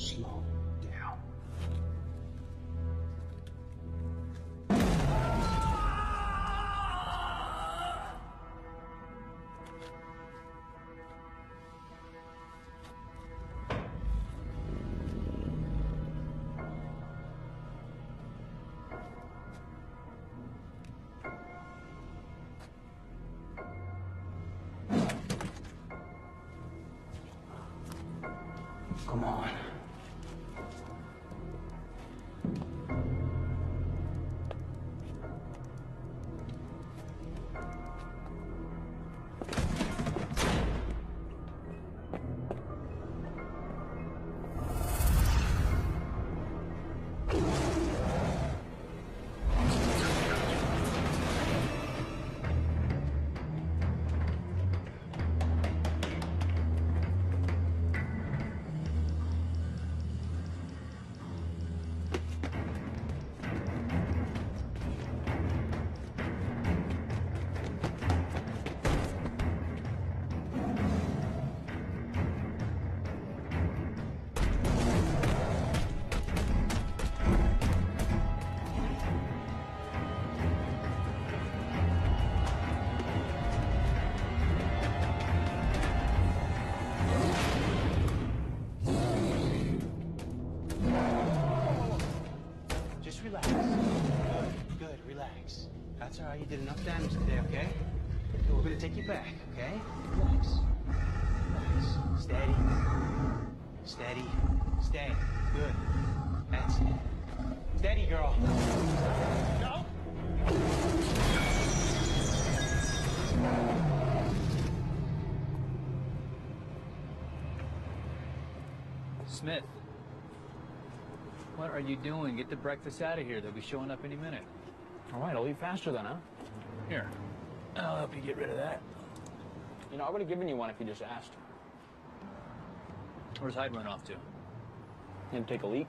Slow down. Come on. Relax. Good, relax. That's all right, you did enough damage today, okay? We're gonna take you back, okay? Relax. Relax. Steady. Steady. Stay. Good. That's it. Steady, girl. No! Smith. What are you doing? Get the breakfast out of here. They'll be showing up any minute. All right, I'll eat faster then, huh? Here, I'll help you get rid of that. You know, I would have given you one if you just asked. Where's Hyde run off to? Gonna take a leak?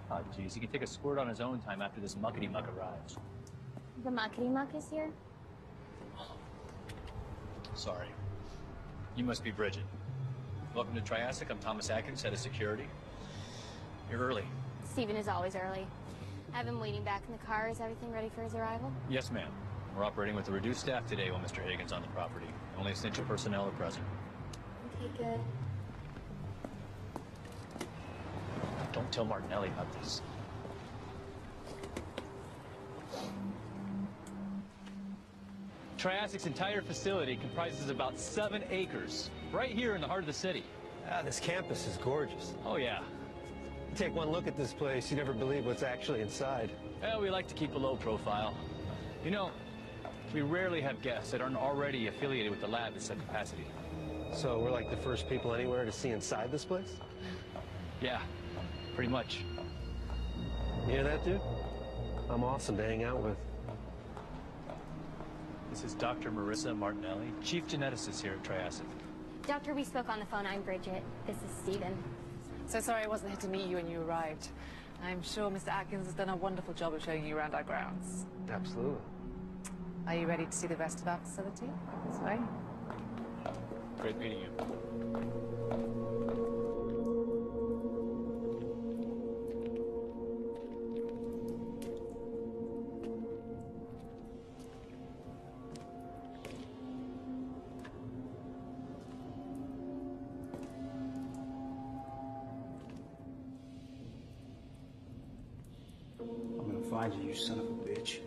Oh, geez, he can take a squirt on his own time after this muckety-muck arrives. The muckety-muck is here? Sorry. You must be Bridget. Welcome to Triassic. I'm Thomas Atkins, head of security. You're early. Stephen is always early. I have him waiting back in the car. Is everything ready for his arrival? Yes, ma'am. We're operating with a reduced staff today while Mr. Hagen's on the property. Only essential personnel are present. Okay, good. Don't tell Martinelli about this. Triassic's entire facility comprises about 7 acres, right here in the heart of the city. Ah, this campus is gorgeous. Oh, yeah. You take one look at this place, you never believe what's actually inside. Well, we like to keep a low profile. You know, we rarely have guests that aren't already affiliated with the lab in some capacity. So we're like the first people anywhere to see inside this place? Yeah, pretty much. You hear that, dude? I'm awesome to hang out with. This is Dr. Marissa Martinelli, chief geneticist here at Triassic. Doctor, we spoke on the phone. I'm Bridget. This is Stephen. So sorry I wasn't here to meet you when you arrived. I'm sure Mr. Atkins has done a wonderful job of showing you around our grounds. Absolutely. Are you ready to see the rest of our facility? This way. Great meeting you. I'm gonna find you, you son of a bitch.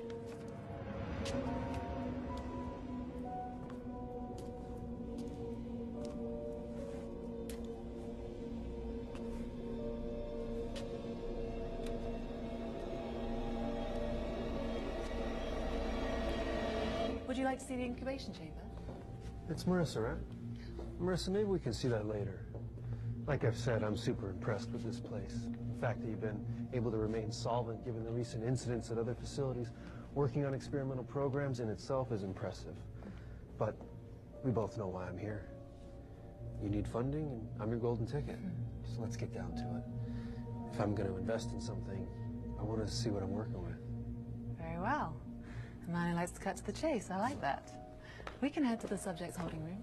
Would you like to see the incubation chamber? It's Marissa, right? Marissa, maybe we can see that later. Like I've said, I'm super impressed with this place. The fact that you've been able to remain solvent given the recent incidents at other facilities, working on experimental programs in itself is impressive. But we both know why I'm here. You need funding, and I'm your golden ticket. So let's get down to it. If I'm going to invest in something, I want to see what I'm working with. Very well. A man who likes to cut to the chase. I like that. We can head to the subject's holding room.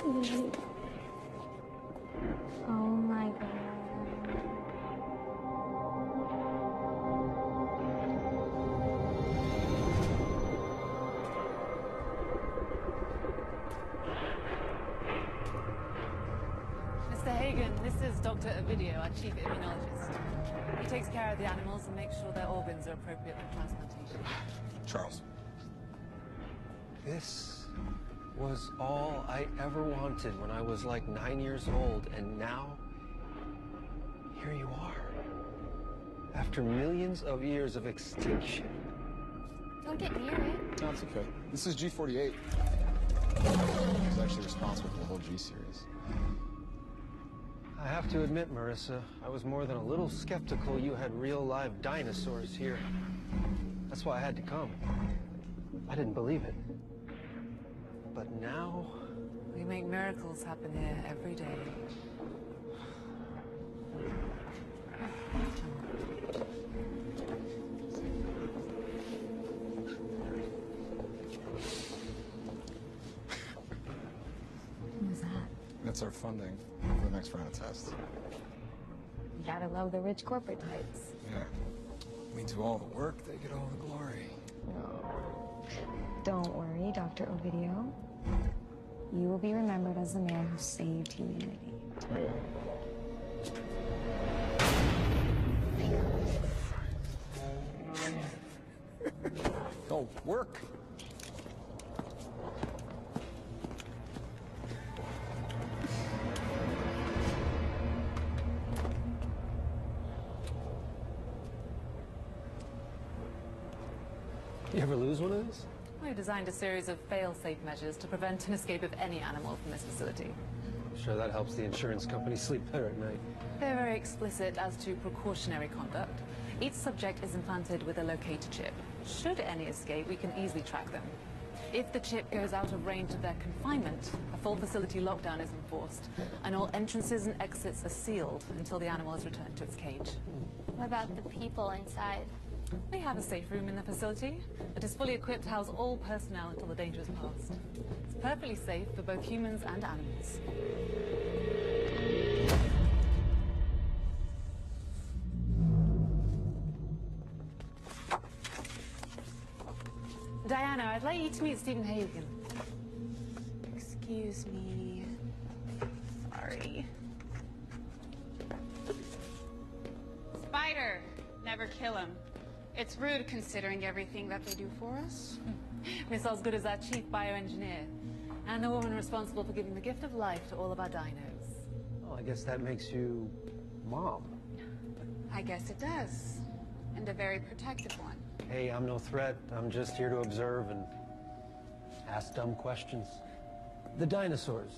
Oh my god. Mr. Hagen, this is Dr. Ovidio, our chief immunologist. He takes care of the animals and makes sure their organs are appropriate for transplantation. Charles. This was all I ever wanted when I was like 9 years old, and now, here you are. After millions of years of extinction. Don't get near it. No, it's okay. This is G48. He's actually responsible for the whole G series. I have to admit, Marissa, I was more than a little skeptical you had real live dinosaurs here. That's why I had to come. I didn't believe it. But now... We make miracles happen here every day. What was that? That's our funding for the next round of tests. You gotta love the rich corporate types. Yeah. We do all the work, they get all the glory. Don't worry, Dr. Ovidio. You will be remembered as the man who saved humanity. Go work. You ever lose one of these? We designed a series of fail-safe measures to prevent an escape of any animal from this facility. I'm sure that helps the insurance company sleep better at night. They're very explicit as to precautionary conduct. Each subject is implanted with a locator chip. Should any escape, we can easily track them. If the chip goes out of range of their confinement, a full facility lockdown is enforced, and all entrances and exits are sealed until the animal is returned to its cage. What about the people inside? We have a safe room in the facility. It is fully equipped to house all personnel until the danger is past. It's perfectly safe for both humans and animals. Diana, I'd like you to meet Stephen Hagen. Excuse me. Sorry. Spider! Never kill him. It's rude considering everything that they do for us. Miss Osgood is our chief bioengineer, and the woman responsible for giving the gift of life to all of our dinos. Well, I guess that makes you Mom. I guess it does. And a very protective one. Hey, I'm no threat. I'm just here to observe and ask dumb questions. The dinosaurs,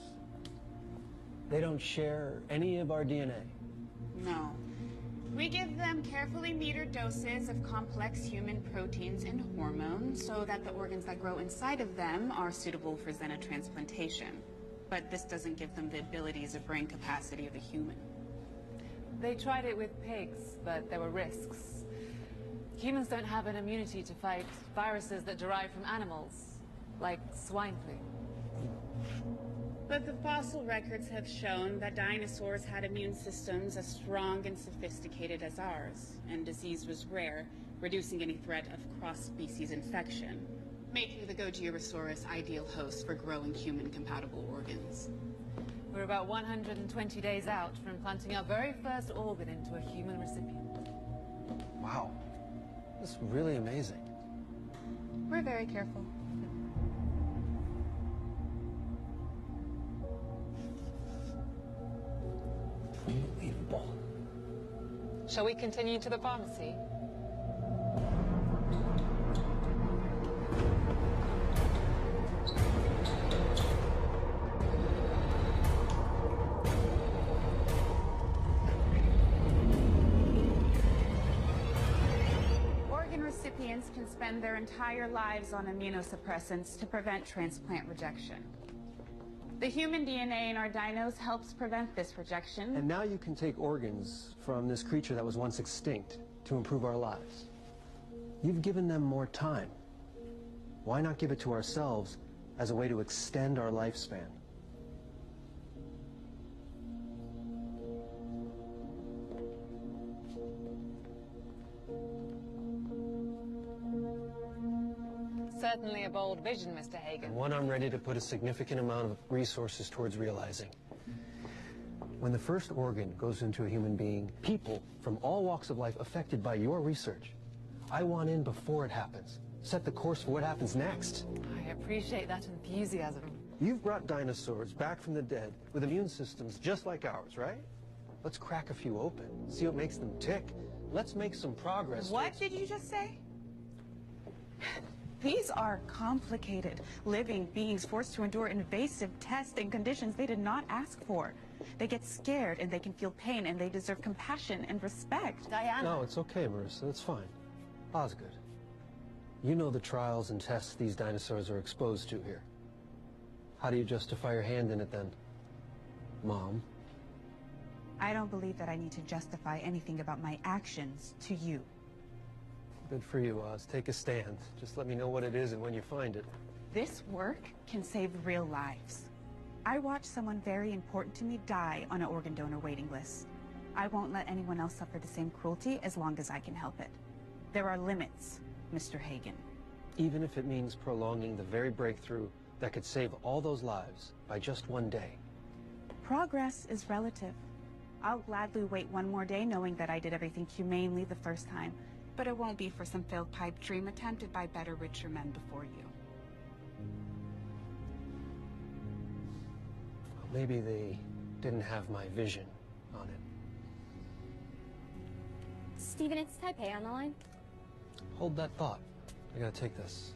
they don't share any of our DNA. No. We give them carefully metered doses of complex human proteins and hormones so that the organs that grow inside of them are suitable for xenotransplantation. But this doesn't give them the abilities or brain capacity of a human. They tried it with pigs, but there were risks. Humans don't have an immunity to fight viruses that derive from animals, like swine flu. But the fossil records have shown that dinosaurs had immune systems as strong and sophisticated as ours, and disease was rare, reducing any threat of cross-species infection, making the Gogiosaurus ideal host for growing human-compatible organs. We're about 120 days out from implanting our very first organ into a human recipient. Wow. That's really amazing. We're very careful. Unbelievable. Shall we continue to the pharmacy? Organ recipients can spend their entire lives on immunosuppressants to prevent transplant rejection. The human DNA in our dinos helps prevent this rejection. And now you can take organs from this creature that was once extinct to improve our lives. You've given them more time. Why not give it to ourselves as a way to extend our lifespan? certainly a bold vision, Mr. Hagen. And one I'm ready to put a significant amount of resources towards realizing. When the first organ goes into a human being, people from all walks of life affected by your research, I want in before it happens. Set the course for what happens next. I appreciate that enthusiasm. You've brought dinosaurs back from the dead with immune systems just like ours, right? Let's crack a few open, see what makes them tick. Let's make some progress. What did you just say? These are complicated, living beings forced to endure invasive tests and conditions they did not ask for. They get scared and they can feel pain and they deserve compassion and respect. Diana. No, it's okay, Marissa. It's fine. Osgood, you know the trials and tests these dinosaurs are exposed to here. How do you justify your hand in it then, Mom? I don't believe that I need to justify anything about my actions to you. Good for you, Oz. Take a stand. Just let me know what it is and when you find it. This work can save real lives. I watched someone very important to me die on an organ donor waiting list. I won't let anyone else suffer the same cruelty as long as I can help it. There are limits, Mr. Hagen. Even if it means prolonging the very breakthrough that could save all those lives by just one day. Progress is relative. I'll gladly wait one more day knowing that I did everything humanely the first time, but it won't be for some failed pipe dream attempted by better, richer men before you. Well, maybe they didn't have my vision on it. Steven, it's Taipei on the line. Hold that thought. I gotta take this.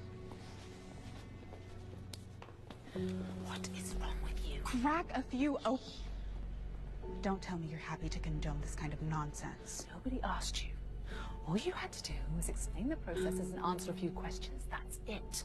What is wrong with you? Crack a few open. Don't tell me you're happy to condone this kind of nonsense. Nobody asked you. All you had to do was explain the processes and answer a few questions. That's it.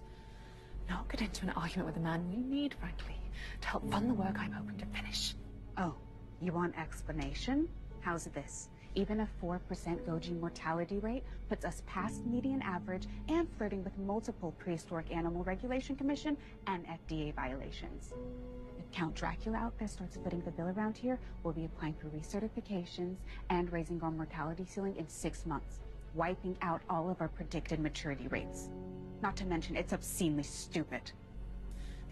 Not get into an argument with a man we need, frankly, to help fund the work I'm hoping to finish. Oh, you want explanation? How's this? Even a 4% Goji mortality rate puts us past median average and flirting with multiple prehistoric animal regulation commission and FDA violations. If Count Dracula out there starts footing the bill around here, we'll be applying for recertifications and raising our mortality ceiling in 6 months, wiping out all of our predicted maturity rates. Not to mention, it's obscenely stupid.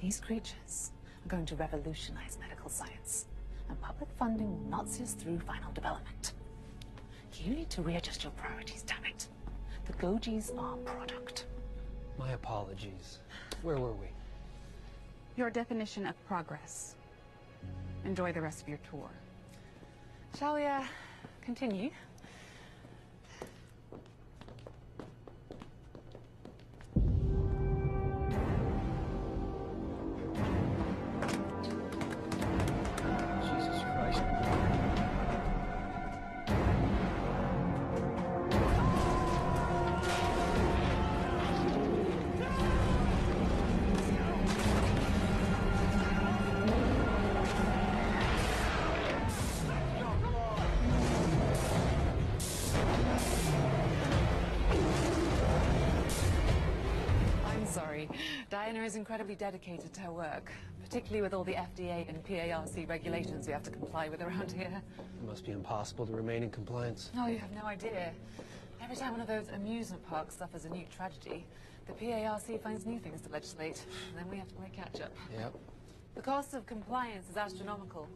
These creatures are going to revolutionize medical science, and public funding will not see us through final development. You need to readjust your priorities, damn it. The Gojis are product. My apologies. Where were we? Your definition of progress. Enjoy the rest of your tour. Shall we, continue? Jesus Christ. Diana is incredibly dedicated to her work, particularly with all the FDA and PARC regulations we have to comply with around here. It must be impossible to remain in compliance. No, you have no idea. Every time one of those amusement parks suffers a new tragedy, the PARC finds new things to legislate, and then we have to play catch-up. Yep. The cost of compliance is astronomical,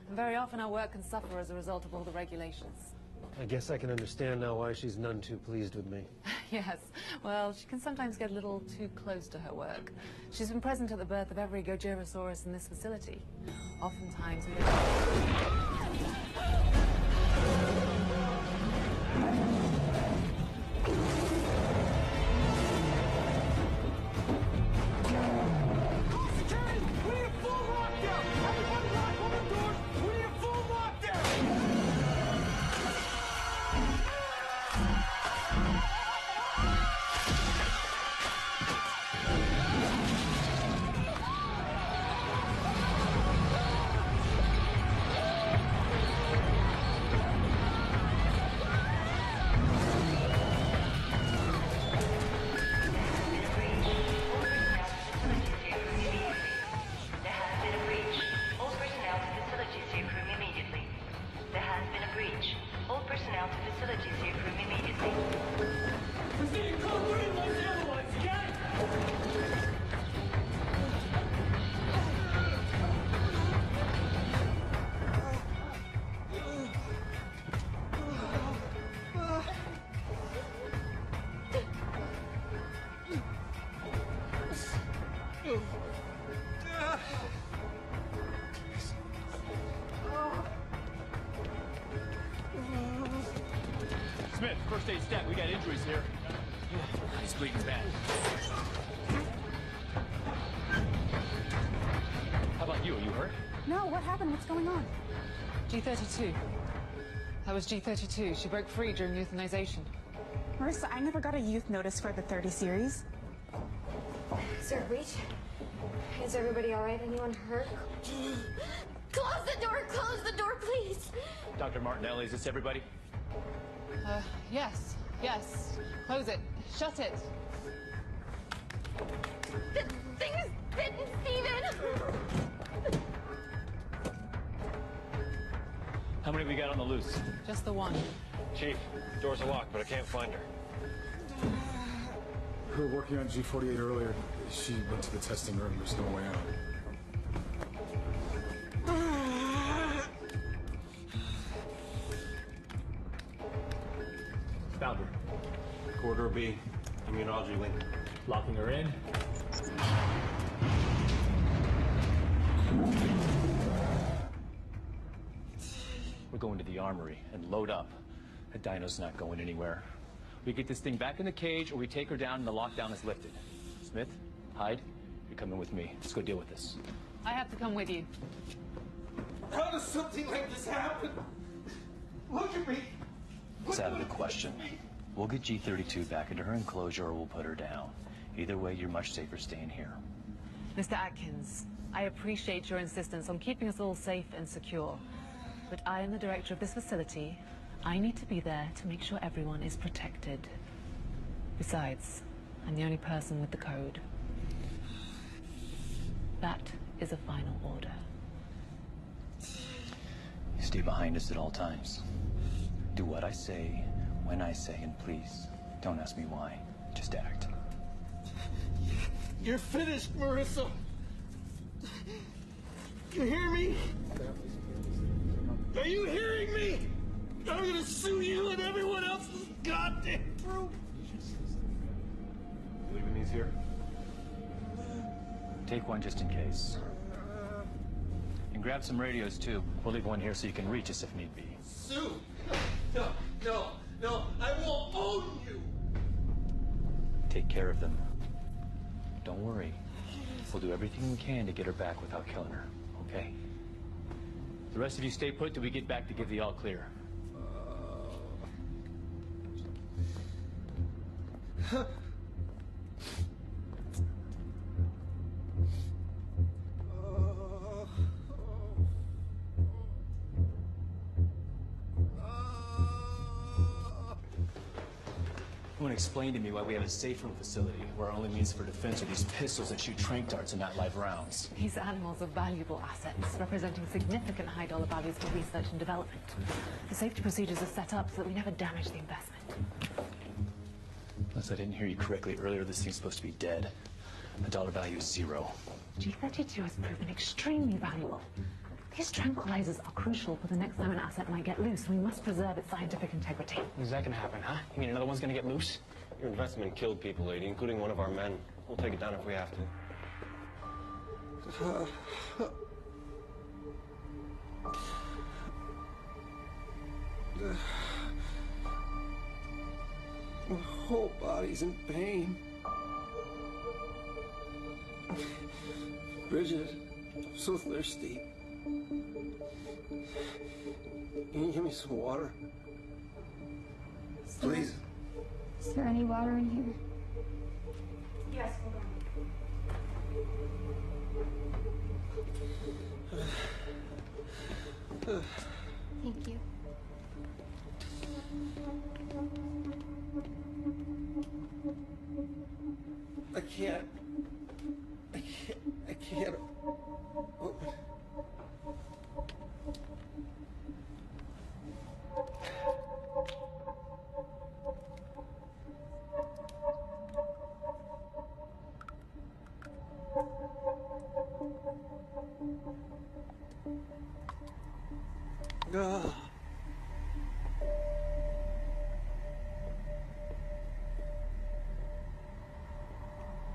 and very often our work can suffer as a result of all the regulations. I guess I can understand now why she's none too pleased with me. Yes, well, she can sometimes get a little too close to her work. She's been present at the birth of every Gojirasaurus in this facility. Oftentimes we Stack, we got injuries here. He's bleeding bad. How about you? Are you hurt? No, what happened? What's going on? G32. That was G32. She broke free during euthanization. Marissa, I never got a youth notice for the 30 series. Sir, Reach? Is everybody all right? Anyone hurt? Close the door, please! Dr. Martinelli, is this everybody? Yes. Yes. Close it. Shut it. The thing is bitten, Steven! How many we got on the loose? Just the one. Chief, doors are locked, but I can't find her. We were working on G48 earlier. She went to the testing room. There's no way out. Found her. Corridor B, immunology wing. Locking her in. We're going to the armory and load up. The dino's not going anywhere. We get this thing back in the cage, or we take her down and the lockdown is lifted. Smith, Hyde, you're coming with me. Let's go deal with this. I have to come with you. How does something like this happen? Look at me. It's out of the question. We'll get G32 back into her enclosure, or we'll put her down. Either way, you're much safer staying here. Mr. Atkins, I appreciate your insistence on keeping us all safe and secure. But I am the director of this facility. I need to be there to make sure everyone is protected. Besides, I'm the only person with the code. That is a final order. You stay behind us at all times. Do what I say, when I say, and please, don't ask me why. Just act. You're finished, Marissa. You hear me? Are you hearing me? I'm gonna sue you and everyone else's goddamn group. You leaving these here? Take one just in case. And grab some radios, too. We'll leave one here so you can reach us if need be. Sue? No. I won't own you. Take care of them. Don't worry. We'll do everything we can to get her back without killing her, okay? The rest of you stay put till we get back to give the all clear. You want to explain to me why we have a safe room facility where our only means for defense are these pistols that shoot tranq darts and not live rounds? These animals are valuable assets, representing significant high-dollar values for research and development. The safety procedures are set up so that we never damage the investment. Unless I didn't hear you correctly earlier, this thing's supposed to be dead. The dollar value is 0. G32 has proven extremely valuable. These tranquilizers are crucial for the next time an asset might get loose. We must preserve its scientific integrity. When's that gonna happen, huh? You mean another one's gonna get loose? Your investment killed people, lady, including one of our men. We'll take it down if we have to. My whole body's in pain. Bridget, I'm so thirsty. Can you give me some water? Please. Is there any water in here? Yes, hold on. Thank you. I can't. Open. Ah.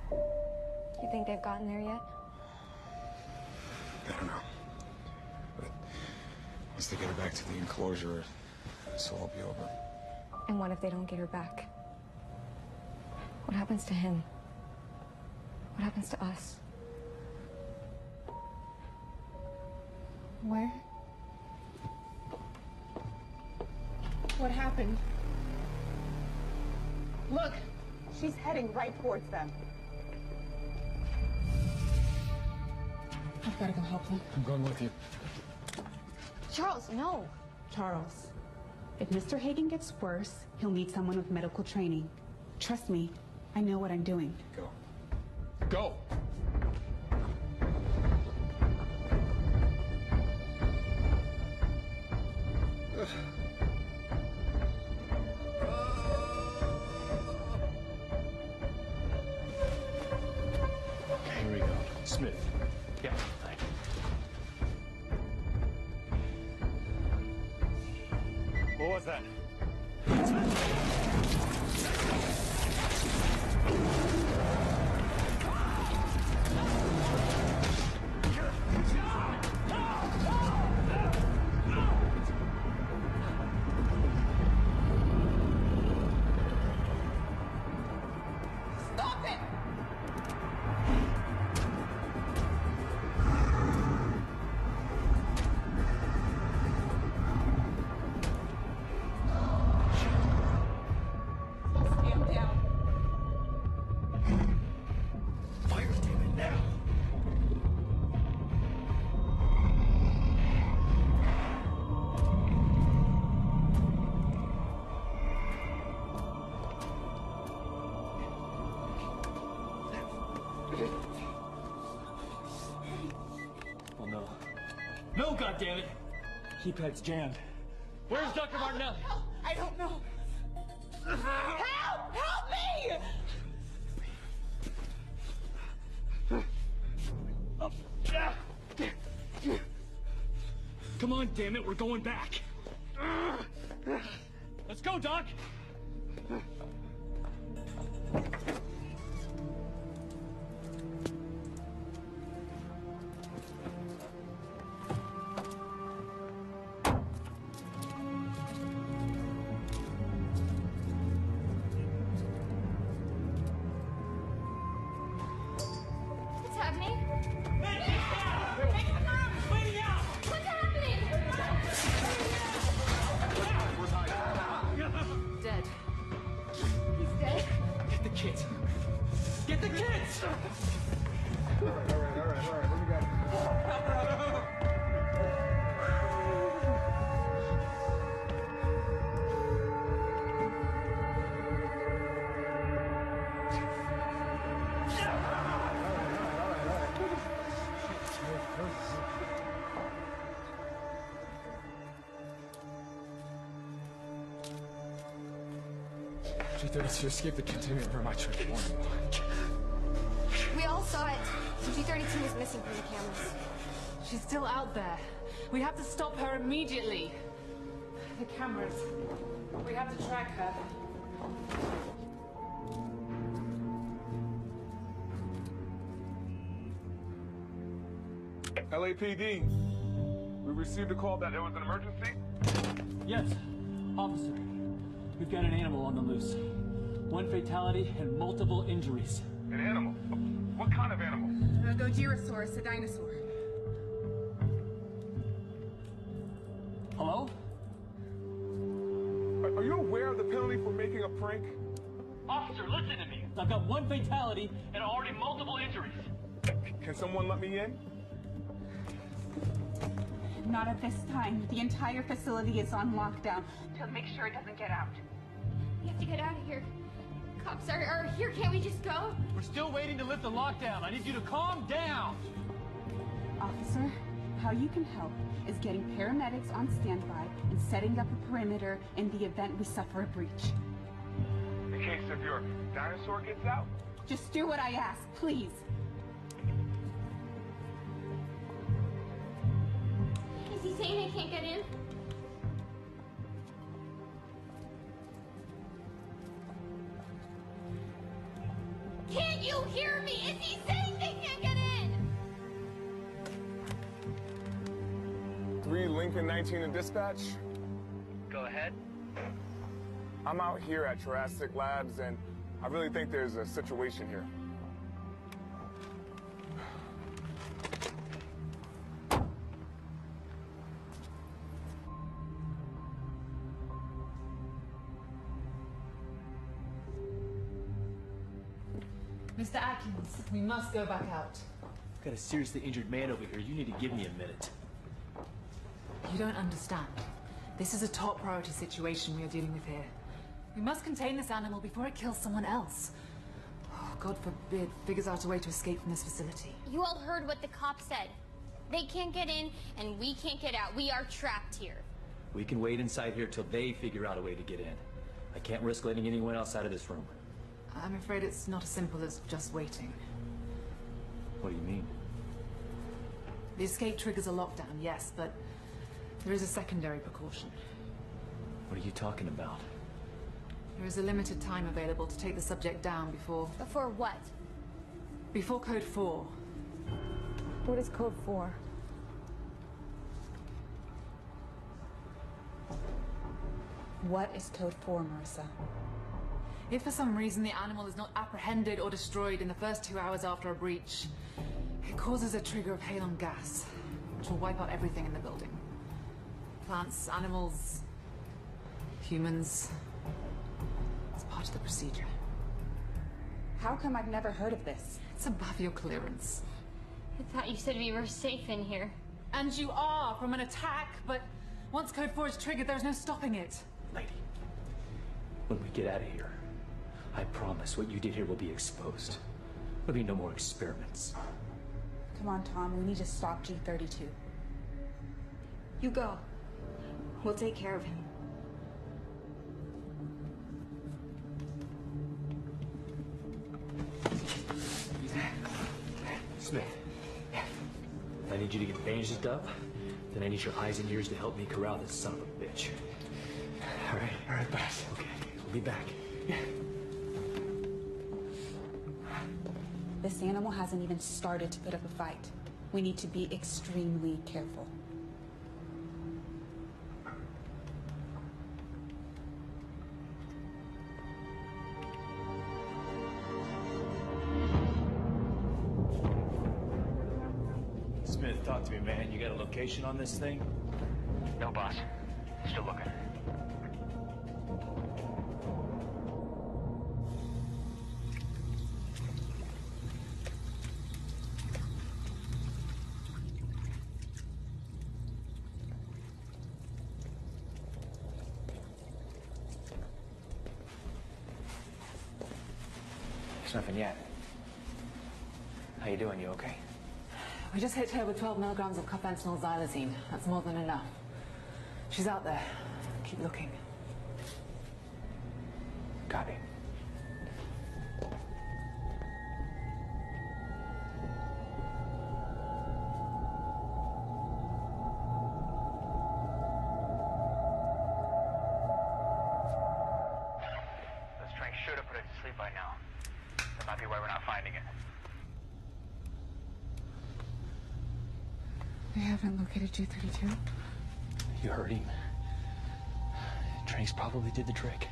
Do you think they've gotten there yet? I don't know. But once they get her back to the enclosure, this will all be over. And what if they don't get her back? What happens to him? What happens to us? Where? What happened? Look, she's heading right towards them. I've got to go help them. I'm going with you. Charles, no. Charles, if Mr. Hagen gets worse, he'll need someone with medical training. Trust me, I know what I'm doing. Go. Go! Okay, here we go. Smith. Yeah, fine. What was that? Stop it! Stand down. Fire, damn it, now! Oh no. No, goddammit! Keypad's jammed. Where's Dr. Martinelli? I don't know. Help! Help me! Come on, damn it, we're going back. Let's go, Doc. What's happening? What's happening? Dead. He's dead. Get the kids. Get the kids! All right. What do you got? G32 escaped the containment room. I tried to warn you. We all saw it. G32 was missing from the cameras. She's still out there. We have to stop her immediately. The cameras. We have to track her. LAPD. We received a call that there was an emergency. Yes, officer. We've got an animal on the loose. One fatality and multiple injuries. An animal? What kind of animal? A Gojirasaurus, a dinosaur. Hello? Are you aware of the penalty for making a prank? Officer, listen to me. I've got one fatality and already multiple injuries. Can someone let me in? Not at this time. The entire facility is on lockdown to make sure it doesn't get out. We have to get out of here. Cops are here. Can't we just go? We're still waiting to lift the lockdown. I need you to calm down. Officer, how you can help is getting paramedics on standby and setting up a perimeter in the event we suffer a breach. In case if your dinosaur gets out? Just do what I ask, please. Is he saying I can't get in? Can't you hear me? Is he saying they can't get in? 3 Lincoln 19 in dispatch. Go ahead. I'm out here at Jurassic Labs, and I really think there's a situation here. Mr. Atkins, we must go back out. I've got a seriously injured man over here. You need to give me a minute. You don't understand. This is a top priority situation we are dealing with here. We must contain this animal before it kills someone else. Oh, God forbid, figures out a way to escape from this facility. You all heard what the cop said. They can't get in, and we can't get out. We are trapped here. We can wait inside here till they figure out a way to get in. I can't risk letting anyone else out of this room. I'm afraid it's not as simple as just waiting. What do you mean? The escape triggers a lockdown, yes, but there is a secondary precaution. What are you talking about? There is a limited time available to take the subject down before... Before what? Before Code 4. What is Code 4? What is Code 4, Marissa? If for some reason the animal is not apprehended or destroyed in the first 2 hours after a breach, it causes a trigger of halon gas, which will wipe out everything in the building. Plants, animals, humans. It's part of the procedure. How come I've never heard of this? It's above your clearance. I thought you said we were safe in here. And you are from an attack, but once Code 4 is triggered, there's no stopping it. Lady, when we get out of here, I promise what you did here will be exposed. There'll be no more experiments. Come on, Tom, we need to stop G32. You go. We'll take care of him. Smith, I need you to get bandaged up, then I need your eyes and ears to help me corral this son of a bitch. All right, boss. Okay, we'll be back. This animal hasn't even started to put up a fight. We need to be extremely careful. Smith, talk to me, man. You got a location on this thing? No, boss. Still looking. There's nothing yet. How you doing? You okay? We just hit her with 12 milligrams of conventional xylazine. That's more than enough. She's out there. Keep looking. Copy. This train should have put it to sleep by now. That might be why we're not finding it. We haven't located G32. You heard him. Tranks probably did the trick.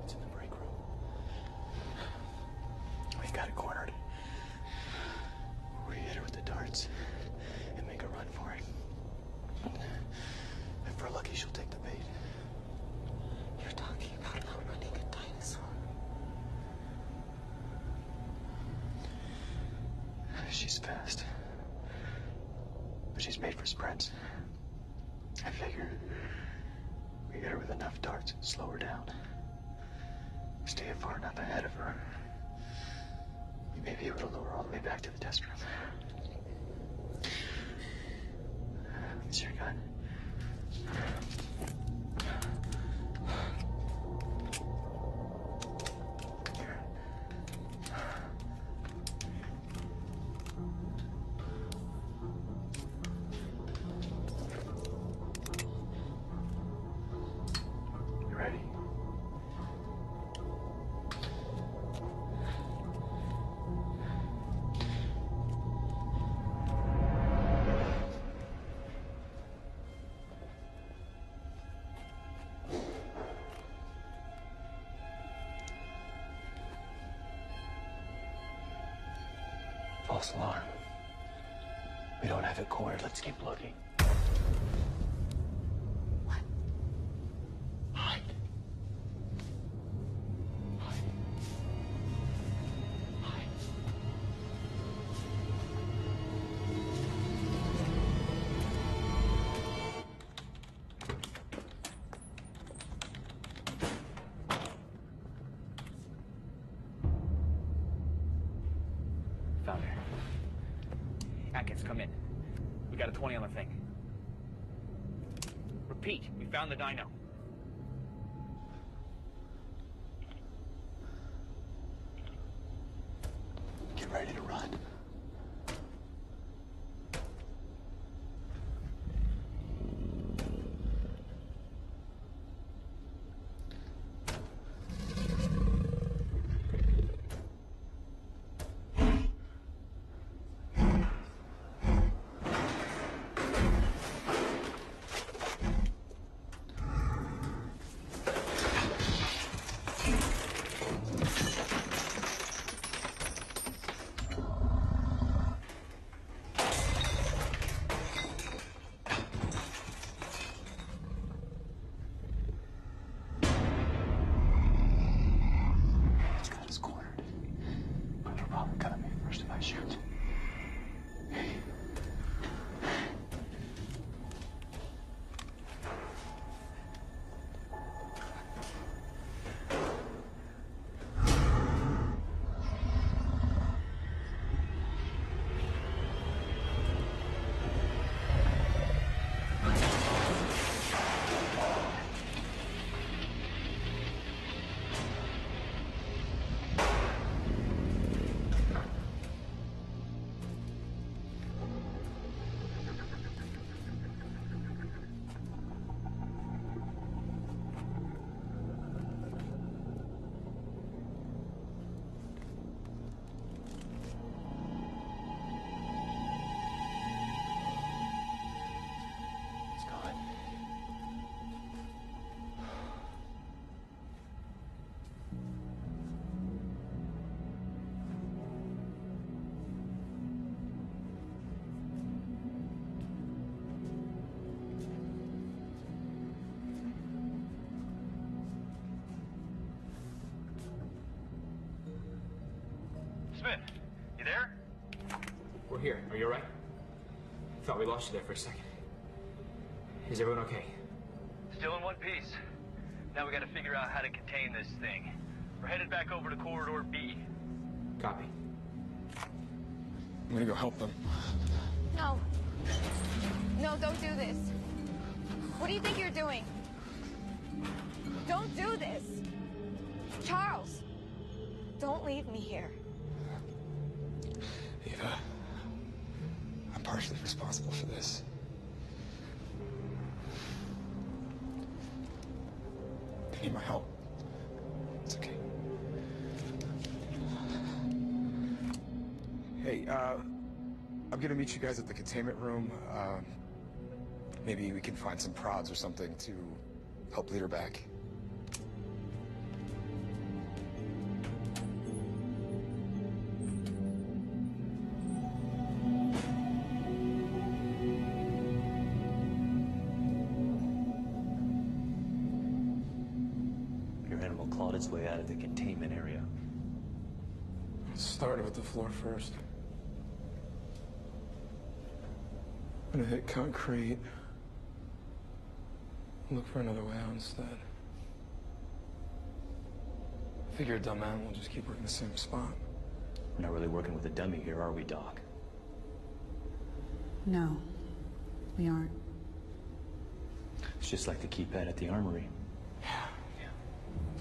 It's in the break room. We got it cornered. We hit her with the darts and make a run for it. If we're lucky, she'll take the bait. You're talking about outrunning a dinosaur. She's fast. But she's made for sprints. I figure we get her with enough darts and slow her down. Stay far enough ahead of her. We may be able to lure her all the way back to the test room. Let me see your gun. Here. You ready? false alarm. We don't have it cornered. Let's keep looking. What? Hide. Found her. Atkins, come in. We got a 20 on the thing. Repeat, we found the dino. Get ready to run. Shoot. Smith, you there? We're here. Are you alright? Thought we lost you there for a second. Is everyone okay? Still in one piece. Now we gotta figure out how to contain this thing. We're headed back over to Corridor B. Copy. I'm gonna go help them. No. No, don't do this. What do you think you're doing? Don't do this. Charles, don't leave me here. Eva, I'm partially responsible for this. They need my help. It's okay. Hey, I'm gonna meet you guys at the containment room. Maybe we can find some prods or something to help lead her back. Your animal clawed its way out of the containment area. Started with the floor first. I'm gonna hit concrete. Look for another way out instead. Figure a dumb animal will just keep working the same spot. We're not really working with a dummy here, are we, Doc? No, we aren't. It's just like the keypad at the armory. Yeah.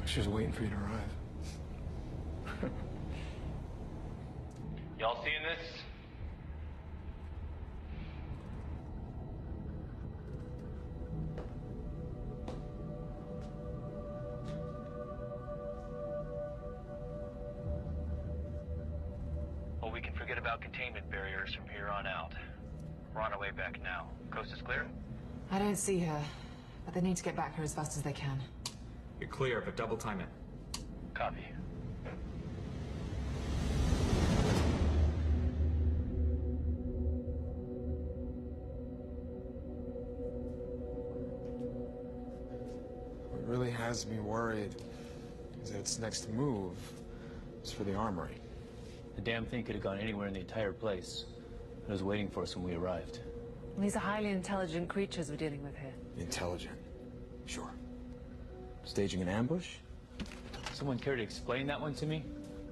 She was waiting for you to arrive. Y'all seeing this? Well, we can forget about containment barriers from here on out. We're on our way back now. Coast is clear? I don't see her, but they need to get back here as fast as they can. You're clear, but double time it. Copy. has me worried is that its next move is for the armory. The damn thing could have gone anywhere in the entire place. It was waiting for us when we arrived. These are highly intelligent creatures we're dealing with here. Intelligent. Sure. Staging an ambush? Someone care to explain that one to me?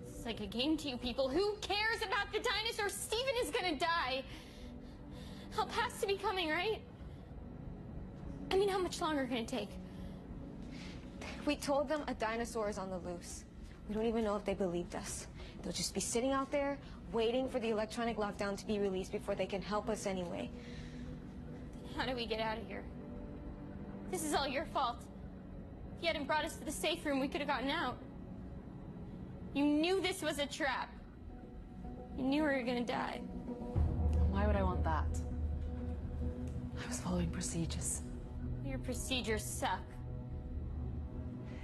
It's like a game to you people. Who cares about the dinosaurs? Steven is gonna die. Help has to be coming, right? I mean, how much longer can it take? We told them a dinosaur is on the loose. We don't even know if they believed us. They'll just be sitting out there, waiting for the electronic lockdown to be released before they can help us anyway. How do we get out of here? This is all your fault. If you hadn't brought us to the safe room, we could have gotten out. You knew this was a trap. You knew we were gonna die. Why would I want that? I was following procedures. Your procedures suck.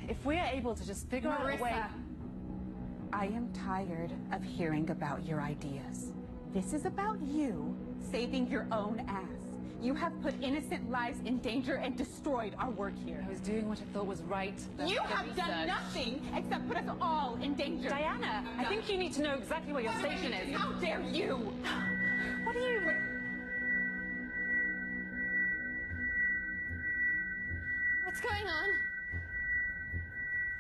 If we are able to just figure out a way... I am tired of hearing about your ideas. This is about you saving your own ass. You have put innocent lives in danger and destroyed our work here. I was doing what I thought was right. You have done nothing except put us all in danger. Diana, I think you need to know exactly where your station is. How dare you? What are you... What's going on?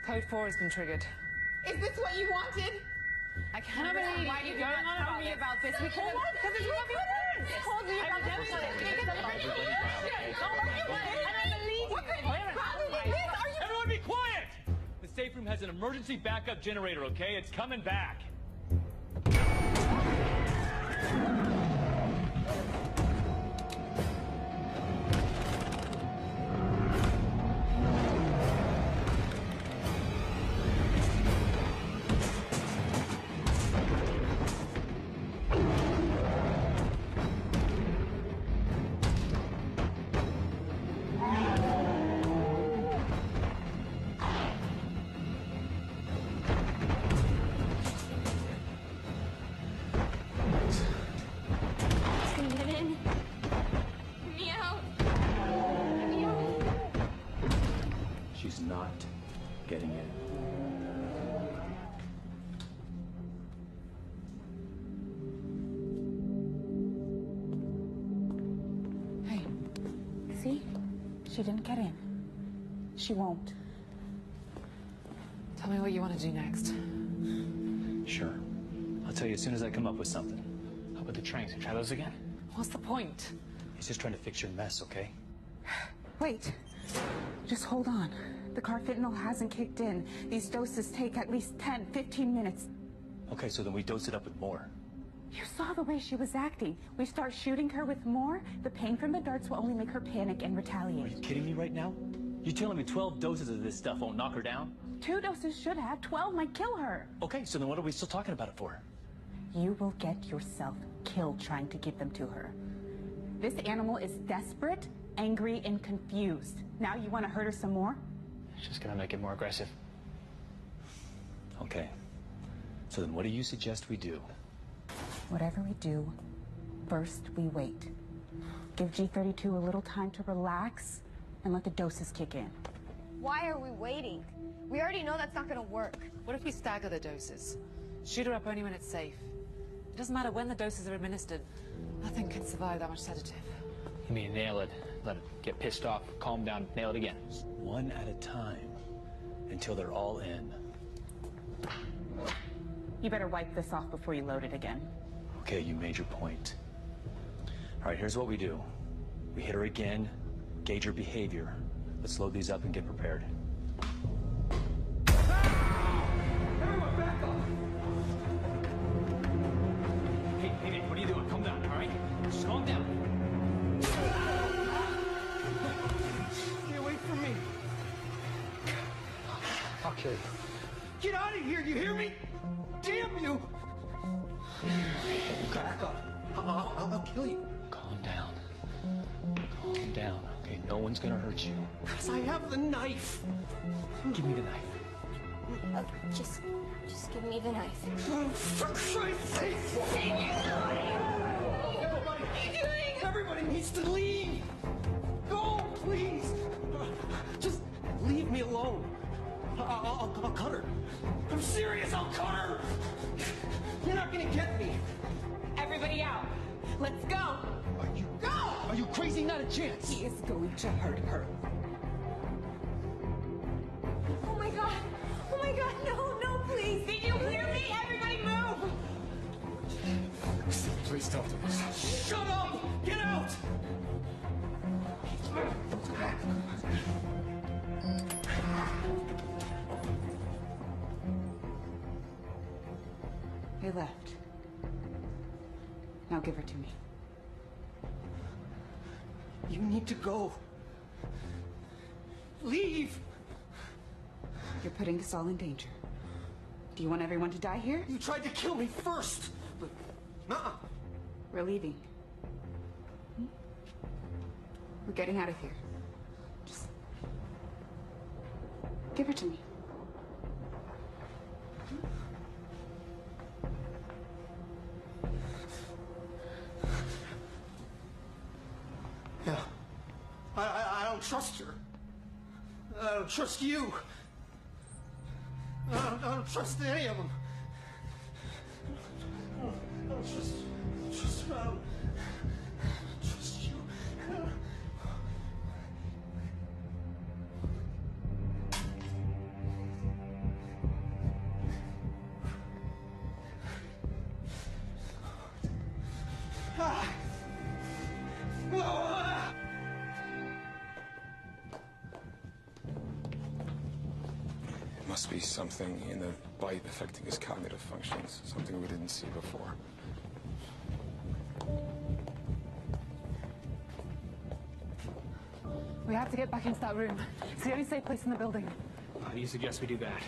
Code 4 has been triggered. Is this what you wanted? I cannot believe why you're did you going not on tell me about this? We could have... Because it's what we want. Told me about this. I don't believe you. Everyone be quiet! The safe room has an emergency backup generator, okay? It's coming back. She's not getting in. Hey, see? She didn't get in. She won't. Tell me what you want to do next. Sure. I'll tell you as soon as I come up with something. How about the trains? Try those again? What's the point? He's just trying to fix your mess, okay? Wait. Just hold on. The carfentanil hasn't kicked in. These doses take at least 10, 15 minutes. Okay, so then we dose it up with more. You saw the way she was acting. We start shooting her with more, the pain from the darts will only make her panic and retaliate. Are you kidding me right now? You're telling me 12 doses of this stuff won't knock her down? 2 doses should have. 12 might kill her. Okay, so then what are we still talking about it for? You will get yourself killed trying to give them to her. This animal is desperate, angry, and confused. Now you want to hurt her some more? It's just gonna make it more aggressive. Okay. So then what do you suggest we do? Whatever we do, first we wait. Give G32 a little time to relax and let the doses kick in. Why are we waiting? We already know that's not gonna work. What if we stagger the doses? Shoot her up only when it's safe. It doesn't matter when the doses are administered. Nothing can survive that much sedative. You mean nail it, let it get pissed off, calm down, nail it again. One at a time, until they're all in. You better wipe this off before you load it again. Okay, you made your point. All right, here's what we do. We hit her again, gauge her behavior. Let's load these up and get prepared. Everyone, back off! Hey, what are you doing? Calm down, all right? Just calm down. Stay away from me. I'll kill you. Get out of here, you hear me? Damn you! Back up. I'll kill you. Calm down. Calm down, okay? No one's gonna hurt you. Because I have the knife. Give me the knife. Just give me the knife. For Christ's sake! Everybody needs to leave! Go, please! Just leave me alone. I'll cut her. I'm serious, I'll cut her! You're not gonna get me! Everybody out. Let's go. Are you crazy? Not a chance! He is going to hurt her. Oh my god! Oh my god, no, please! Did you hear me? Everybody move! Please don't do this. Shut up! Get out! They left. Now give her to me. You need to go. Leave! You're putting us all in danger. Do you want everyone to die here? You tried to kill me first! But, nuh-uh. We're leaving. We're getting out of here. Just give her to me. Yeah. I don't trust her. I don't trust you. I don't trust any of them. I don't trust her. I don't trust you. Must be something in the bite affecting his cognitive functions, something we didn't see before. We have to get back into that room. It's the only safe place in the building. How do you suggest we do that?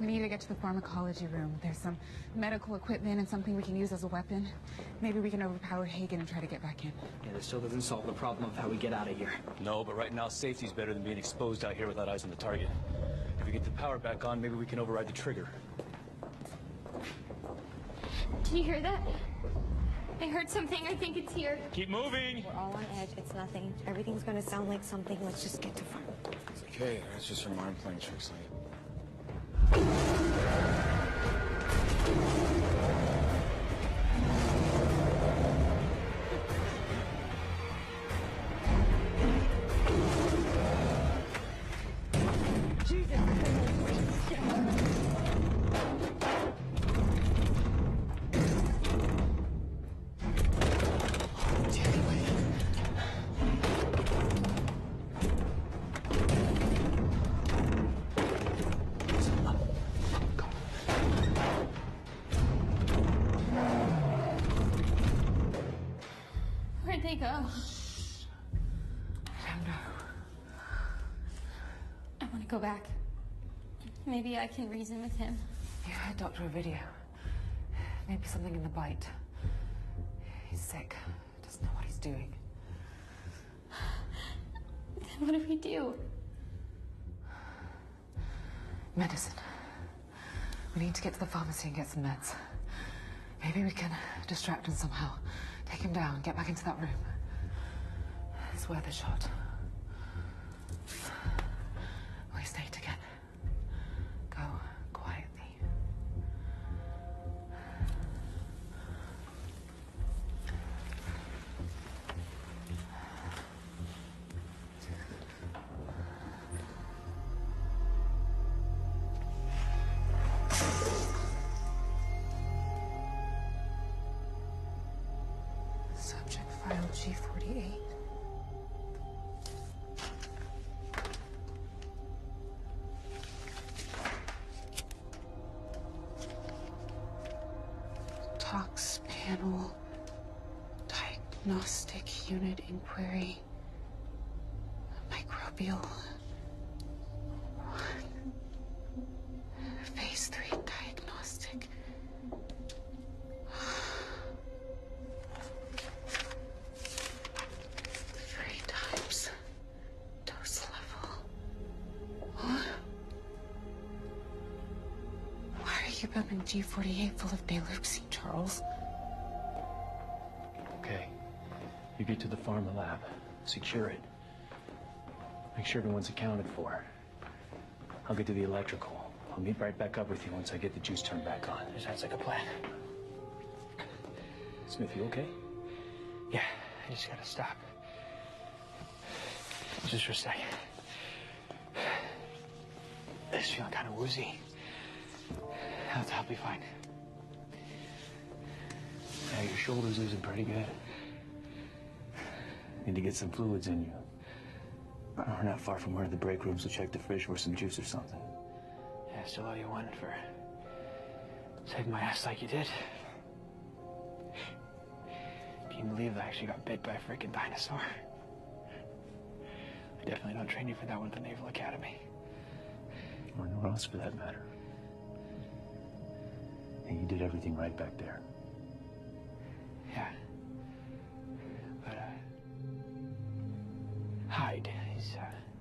We need to get to the pharmacology room. There's some medical equipment and something we can use as a weapon. Maybe we can overpower Hagen and try to get back in. Yeah, this still doesn't solve the problem of how we get out of here. No, but right now safety's better than being exposed out here without eyes on the target. If we get the power back on, maybe we can override the trigger. Did you hear that? I heard something. I think it's here. Keep moving! We're all on edge. It's nothing. Everything's gonna sound like something. Let's just get to farm. It's okay. It's just your mind playing tricks on you. Where'd they go? I don't know. I want to go back. Maybe I can reason with him. You had Dr. Ovidio. Maybe something in the bite. He's sick. Doesn't know what he's doing. Then what do we do? Medicine. We need to get to the pharmacy and get some meds. Maybe we can distract him somehow. Take him down, get back into that room. It's worth a shot. We stay together. Go quietly. Subject file G48. Tox panel. Diagnostic unit inquiry. Microbial. Phase 3 diagnostic. 3 times dose level. Huh? Why are you bumping G48 full of Deluxine, Charles? Okay. You get to the pharma lab. Secure it. Make sure everyone's accounted for. I'll get to the electrical. I'll meet right back up with you once I get the juice turned back on. Sounds like a plan. Smith, you okay? Yeah, I just gotta stop. Just for a second. I'm just feeling kind of woozy. I'll be fine. Yeah, your shoulder's losing pretty good. Need to get some fluids in you. We're not far from one of the break rooms, so check the fridge for some juice or something. Yeah, I still owe you one for saving my ass like you did. Can you believe I actually got bit by a freaking dinosaur? I definitely don't train you for that one at the Naval Academy. Or nowhere else for that matter. And you did everything right back there. Yeah. But, Hyde, he's,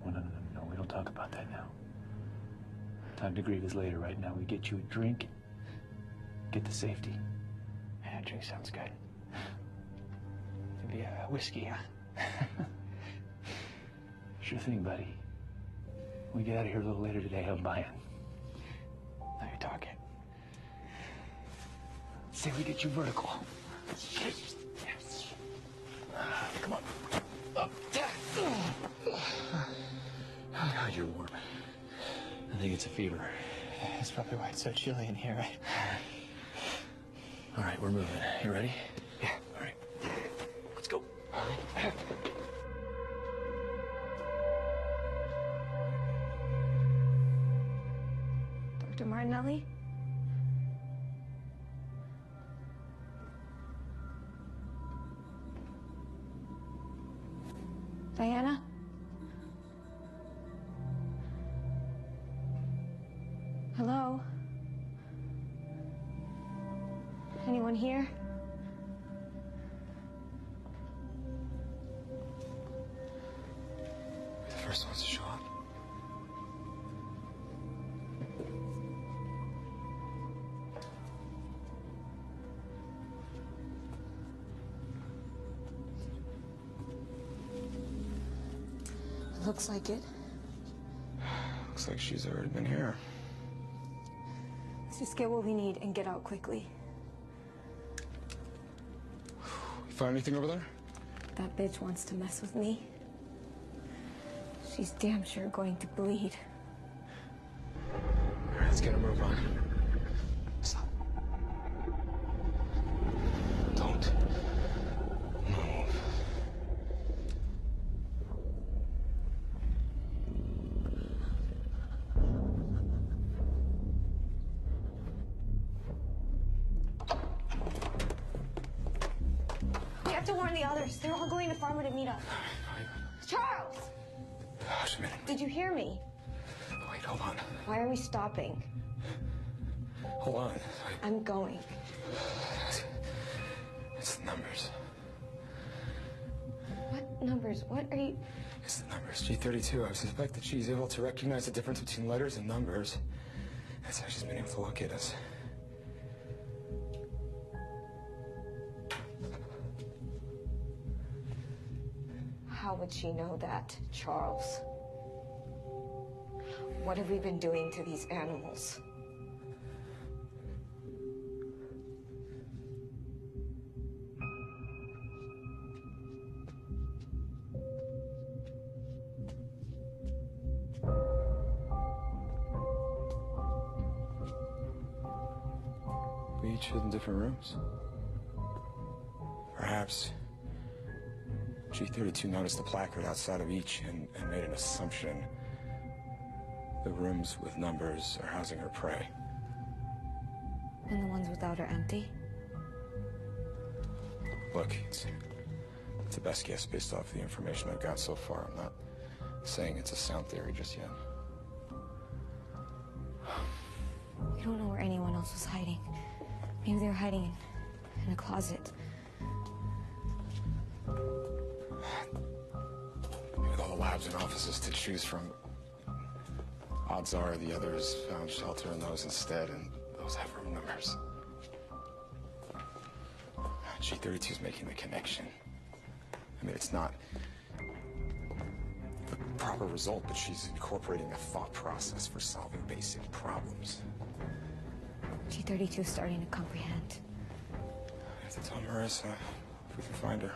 No, we don't talk about that now. Time to grieve is later. Right now, we get you a drink, get to safety. Yeah, a drink sounds good. Maybe a whiskey, huh? Sure thing, buddy. When we get out of here a little later today, I'm buying. Now you're talking. Say we get you vertical. Okay. Yes. Come on. Up. God, you're warm. I think it's a fever. That's probably why it's so chilly in here, right? All right, we're moving. You ready? Yeah. All right. Let's go. Dr. Martinelli? Diana? Hello? Anyone here? We're the first ones to show up. Looks like it. Looks like she's already been here. Let's just get what we need and get out quickly. You find anything over there? That bitch wants to mess with me. She's damn sure going to bleed. All right, let's get a move on. Stop. Don't move. We have to warn the others. They're all going to Farmer to meet us. Charles! Gosh, a minute. Did you hear me? Wait, hold on. Why are we stopping? Hold on. I'm going. It's the numbers. What numbers? What are you... It's the numbers. G32. I suspect that she's able to recognize the difference between letters and numbers. That's how she's been able to locate us. How would she know that, Charles? What have we been doing to these animals? We each hid in different rooms. Perhaps G32 noticed the placard outside of each and made an assumption. The rooms with numbers are housing her prey. And the ones without are empty? Look, it's the best guess based off the information I've got so far. I'm not saying it's a sound theory just yet. We don't know where anyone else was hiding. Maybe they were hiding in a closet. With all the labs and offices to choose from, odds are the others found shelter in those instead, and those have room numbers. G32 is making the connection. I mean, it's not proper result, but she's incorporating a thought process for solving basic problems. G32 is starting to comprehend. I have to tell Marissa if we can find her.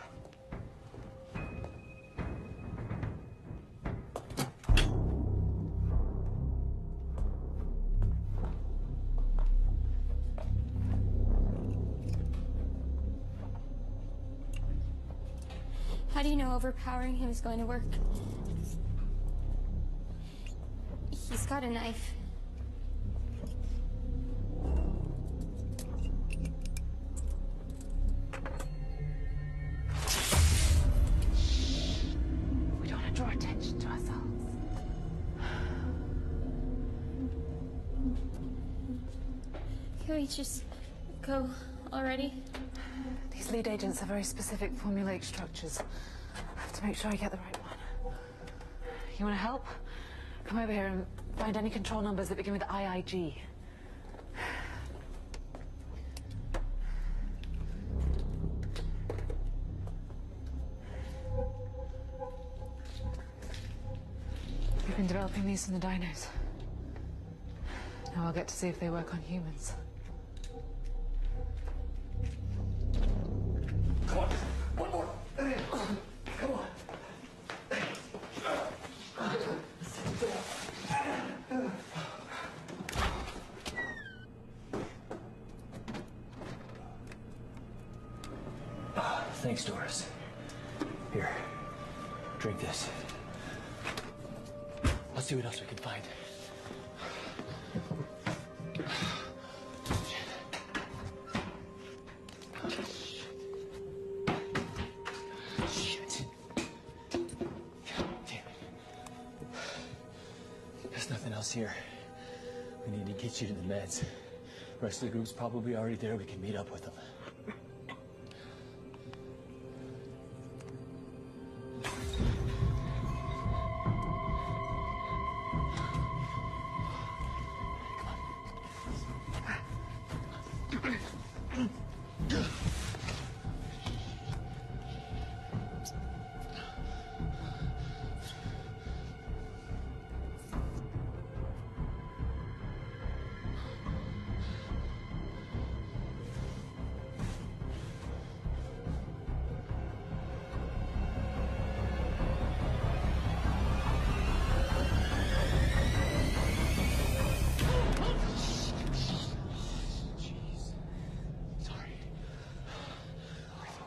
How do you know overpowering him is going to work? He's got a knife. We don't want to draw attention to ourselves. Can we just go already? These lead agents have very specific formulaic structures. I have to make sure I get the right one. You want to help? Come over here and find any control numbers that begin with IIG. We've been developing these in the dinos. Now I'll get to see if they work on humans. Come on, one more. Come on. Thanks, Doris. Here, drink this. Let's see what else we can find. Shit. God damn it. There's nothing else here. We need to get you to the meds. The rest of the group's probably already there. We can meet up with them.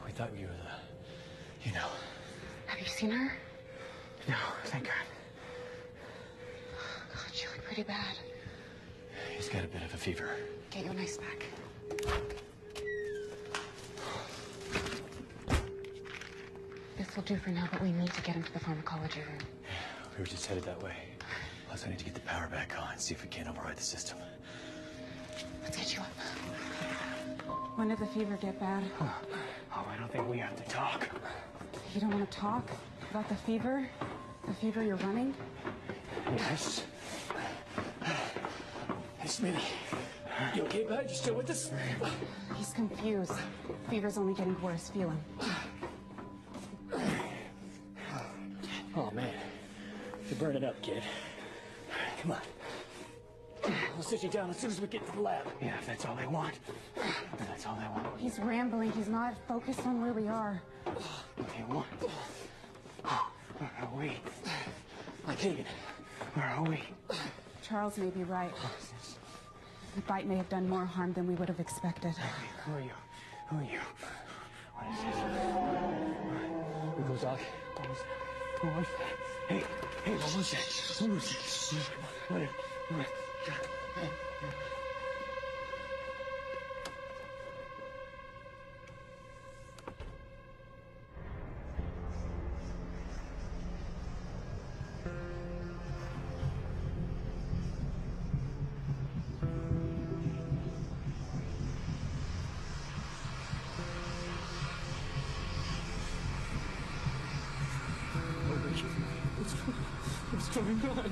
I thought you were the... you know. Have you seen her? No, thank God. God, she looked pretty bad. He's got a bit of a fever. Get your knives back. This will do for now, but we need to get him to the pharmacology room. We were just headed that way. Plus, I need to get the power back on, see if we can't override the system. Let's get you up. When did the fever get bad? Oh, I don't think we have to talk. You don't want to talk about the fever? The fever you're running? Yes. Hey, Smitty. You okay, bud? You still with us? He's confused. Fever's only getting worse. Feel him. Oh, man. You're burning up, kid. Come on. We'll sit you down as soon as we get to the lab. Yeah, if that's all they want. If that's all they want. He's rambling. He's not focused on where we are. What they want. Where are we? Keegan, where are we? Charles may be right. The bite may have done more harm than we would have expected. Who are you? Who are you? What is this? We go, Doc. What was that? Hey, what was that? What was that? What? What's going on?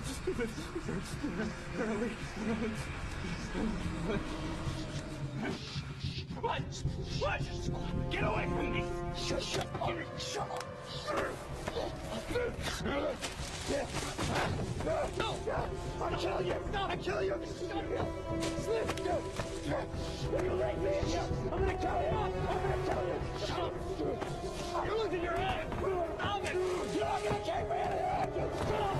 What? Get away from me! Shut up! gonna kill you! Smith! If you leave me in here, I'm gonna kill you! I'm gonna kill you! Shut up! You're losing your head! Alvin! You're not gonna take me out of here! Shut up!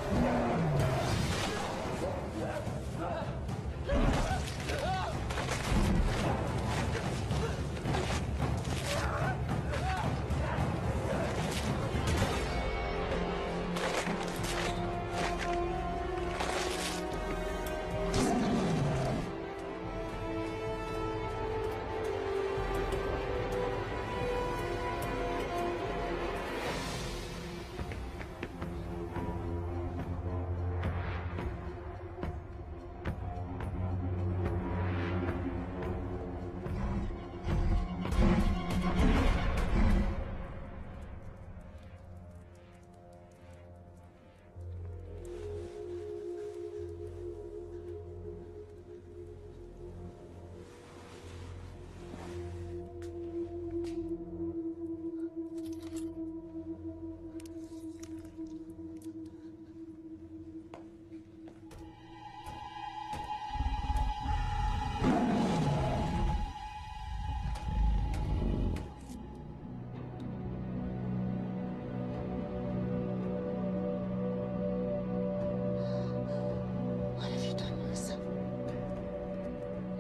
What have you done, Marissa?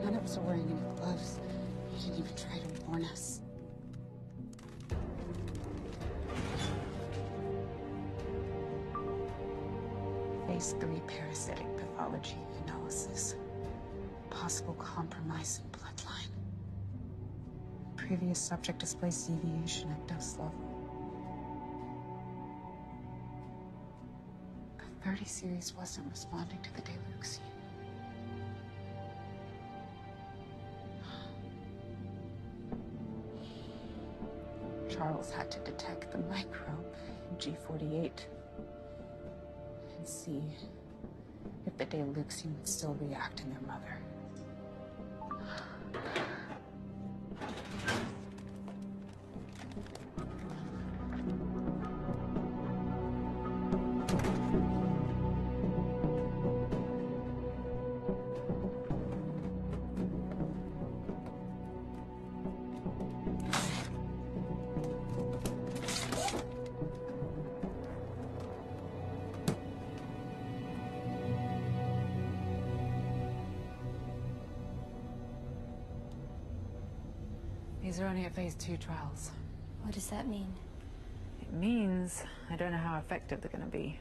None of us are wearing any gloves. You didn't even try to warn us. Phase 3 parasitic pathology analysis. Possible compromise in bloodline. Previous subject displays deviation at dose level. A 30 series wasn't responding to the deluxe. Charles had to detect the microbe in G48 and see if the Deluxian would still react in their mother. These are only at phase 2 trials. What does that mean? It means I don't know how effective they're going to be.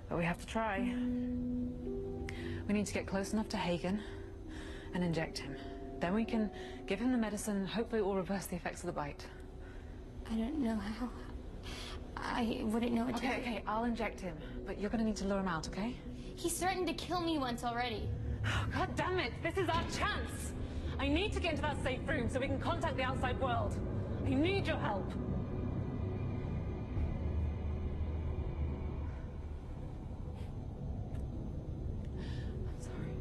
But we have to try. We need to get close enough to Hagen and inject him. Then we can give him the medicine and hopefully it will reverse the effects of the bite. I don't know how. I wouldn't know what to do. Okay, I'll inject him. But you're going to need to lure him out, okay? He's threatened to kill me once already. Oh, God damn it! This is our chance! I need to get into that safe room so we can contact the outside world. I need your help. I'm sorry.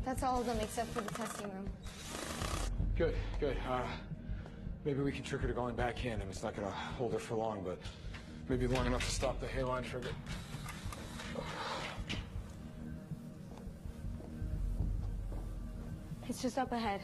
That's all of them except for the testing room. Good, good. Maybe we can trick her to going back in. I mean, it's not gonna hold her for long, but maybe long enough to stop the Halon trigger. It's just up ahead.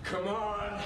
Come on!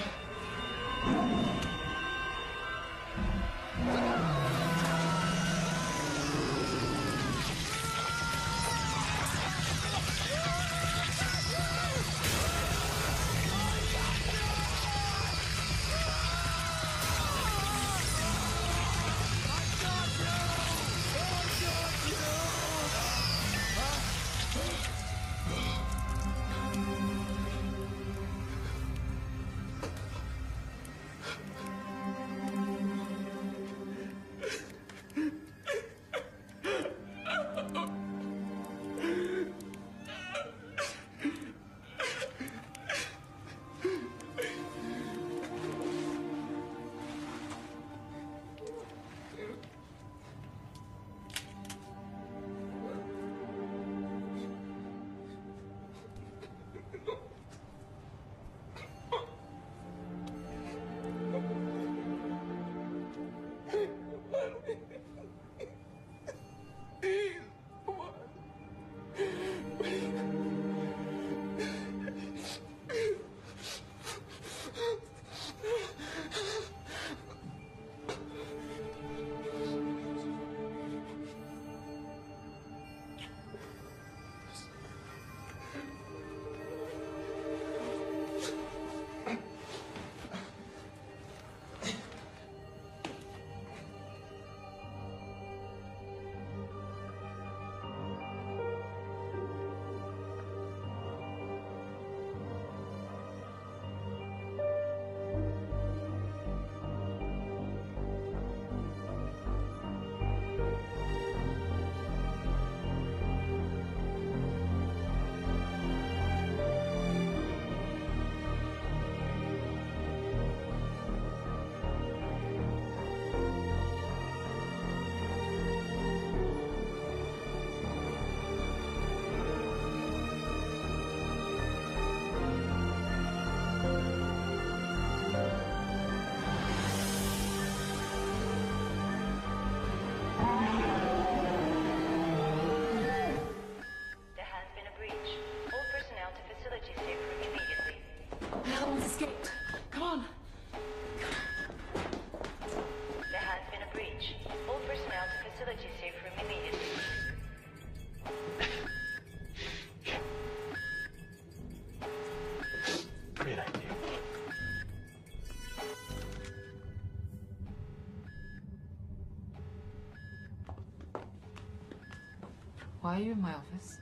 Why are you in my office?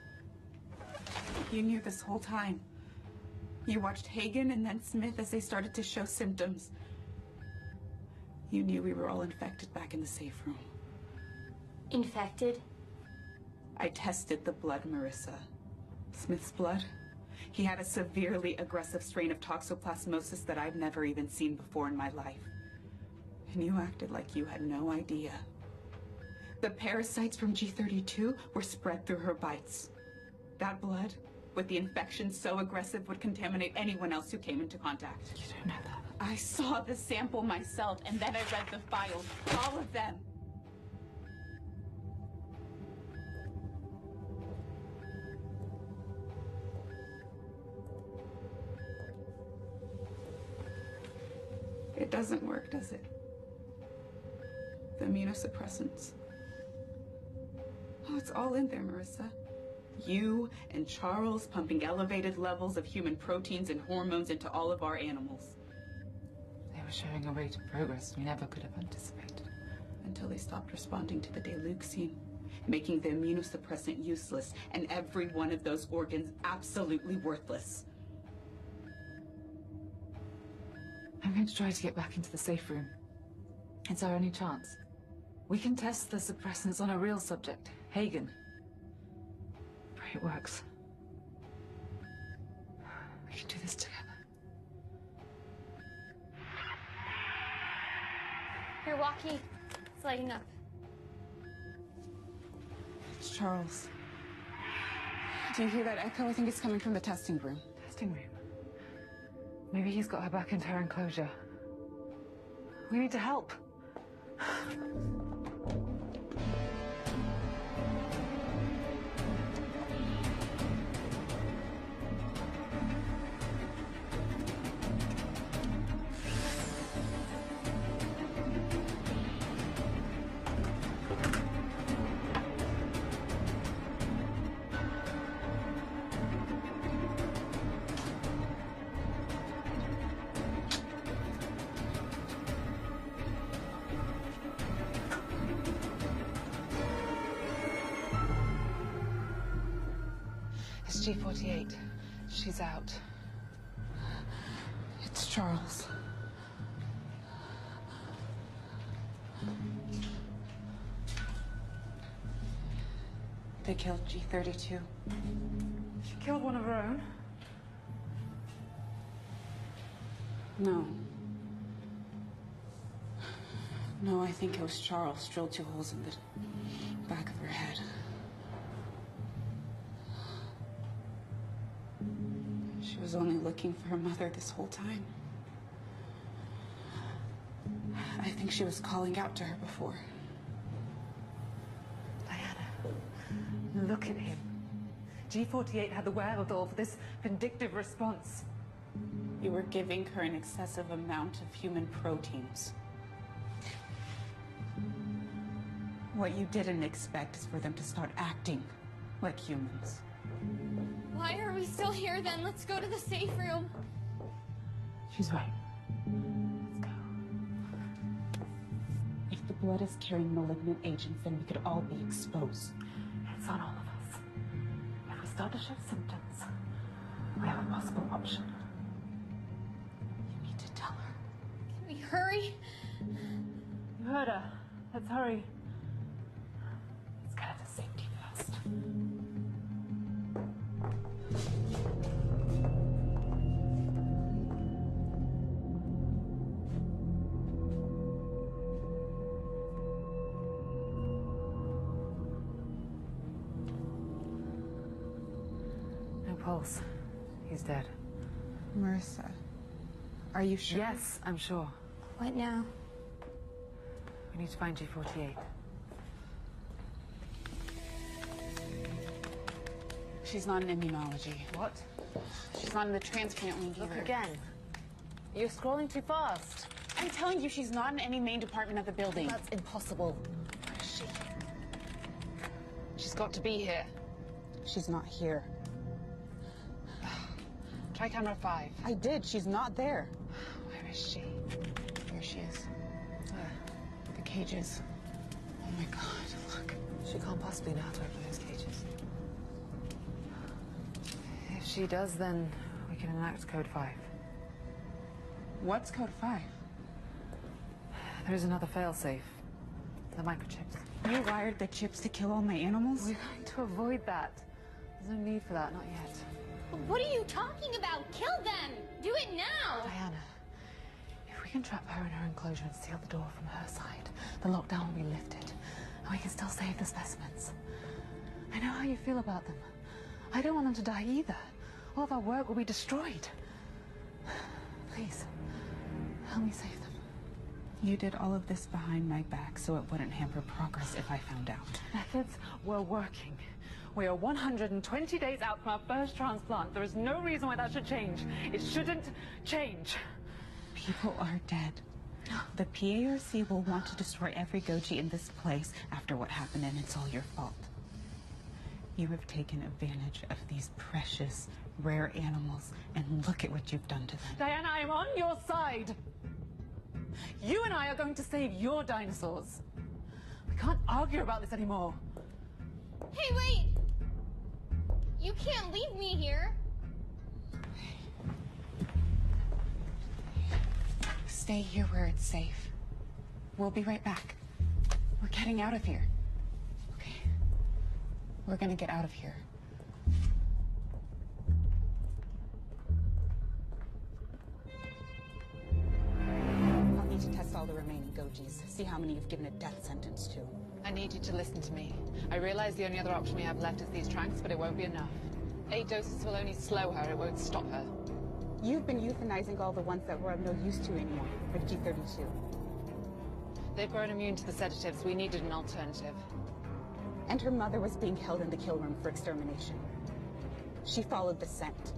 You knew this whole time. You watched Hagen and then Smith as they started to show symptoms. You knew we were all infected back in the safe room. Infected? I tested the blood, Marissa. Smith's blood. He had a severely aggressive strain of toxoplasmosis that I'd never even seen before in my life. And you acted like you had no idea. The parasites from G32 were spread through her bites. That blood, with the infection so aggressive, would contaminate anyone else who came into contact. You don't know that. I saw the sample myself, and then I read the files, all of them. It doesn't work, does it? The immunosuppressants. Oh, it's all in there, Marissa. You and Charles pumping elevated levels of human proteins and hormones into all of our animals. They were showing a rate of progress we never could have anticipated. Until they stopped responding to the Deluxine, making the immunosuppressant useless and every one of those organs absolutely worthless. I'm going to try to get back into the safe room. It's our only chance. We can test the suppressants on a real subject, Hagen. Pray it works. We can do this together. Your walkie. It's lighting up. It's Charles. Do you hear that echo? I think it's coming from the testing room. Testing room? Maybe he's got her back into her enclosure. We need to help. It's G48. She's out. It's Charles. They killed G32. She killed one of her own? No. No, I think it was Charles. Drilled 2 holes in the back of her head. She was only looking for her mother this whole time. I think she was calling out to her before. Look at him. G48 had the wherewithal for this vindictive response. You were giving her an excessive amount of human proteins. What you didn't expect is for them to start acting like humans. Why are we still here then? Let's go to the safe room. She's right. Let's go. If the blood is carrying malignant agents, then we could all be exposed. It's on all of us. If we start to show symptoms, we have a possible option. You need to tell her. Can we hurry? You heard her. Let's hurry. Let's get her to safety first. Pulse. He's dead. Marissa, are you sure? Yes, I'm sure. What now? We need to find G48. She's not in immunology. What? She's not in the transplant wing either. Look again. You're scrolling too fast. I'm telling you, she's not in any main department of the building. That's impossible. Where is she? She's got to be here. She's not here. Try camera 5. I did. She's not there. Where is she? There she is. Where? The cages. Oh my God, look. She can't possibly know how to open those cages. If she does, then we can enact Code 5. What's Code 5? There is another failsafe. The microchips. You wired the chips to kill all my animals? We're going to avoid that. There's no need for that, not yet. What are you talking about? Kill them! Do it now! Diana, if we can trap her in her enclosure and seal the door from her side, the lockdown will be lifted, and we can still save the specimens. I know how you feel about them. I don't want them to die either. All of our work will be destroyed. Please, help me save them. You did all of this behind my back so it wouldn't hamper progress if I found out. Methods were working. We are 120 days out from our first transplant. There is no reason why that should change. It shouldn't change. People are dead. The PARC will want to destroy every Goji in this place after what happened, and it's all your fault. You have taken advantage of these precious, rare animals, and look at what you've done to them. Diana, I am on your side. You and I are going to save your dinosaurs. We can't argue about this anymore. Hey, wait! You can't leave me here. Stay here where it's safe. We'll be right back. We're getting out of here. Okay. We're gonna get out of here. I'll need to test all the remaining Gojis. See how many you've given a death sentence to. I need you to listen to me. I realize the only other option we have left is these tranks, but it won't be enough. 8 doses will only slow her, it won't stop her. You've been euthanizing all the ones that we're of no use to anymore, for G32. They've grown immune to the sedatives. We needed an alternative. And her mother was being held in the kill room for extermination. She followed the scent.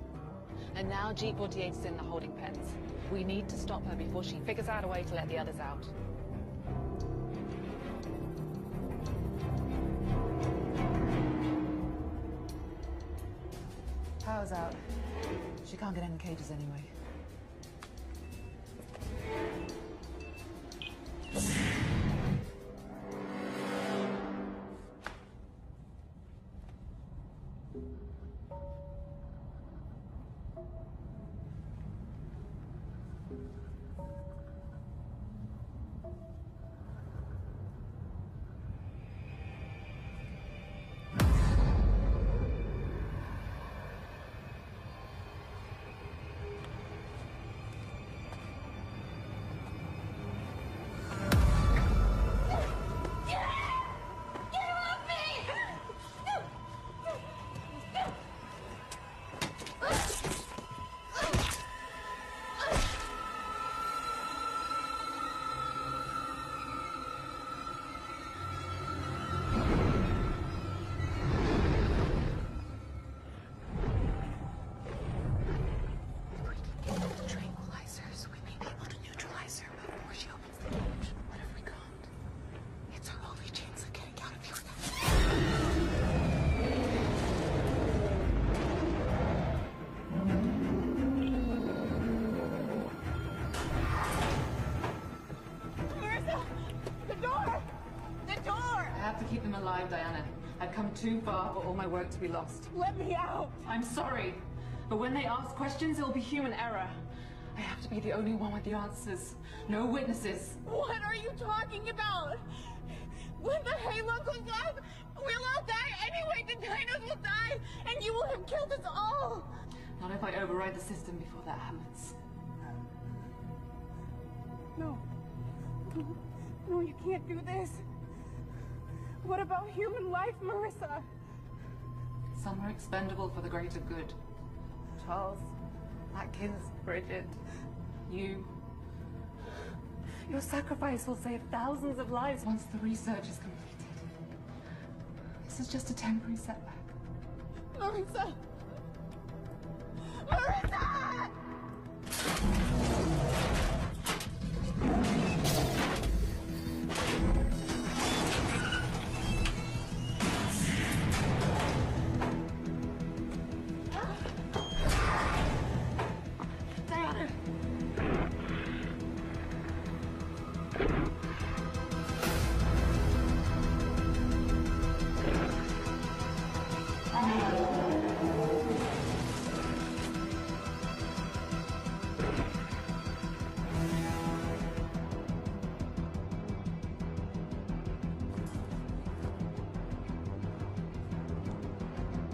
And now G48 is in the holding pens. We need to stop her before she figures out a way to let the others out. Power's out. She can't get in the cages anyway. alive, Diana. I've come too far for all my work to be lost. Let me out! I'm sorry, but when they ask questions, it'll be human error. I have to be the only one with the answers. No witnesses. What are you talking about? When the halo goes off, we'll all die anyway. The dinos will die, and you will have killed us all. Not if I override the system before that happens. No. No, you can't do this. What about human life, Marissa? Some are expendable for the greater good. Charles, Atkins, Bridget, you. Your sacrifice will save thousands of lives once the research is completed. This is just a temporary setback. Marissa! Marissa!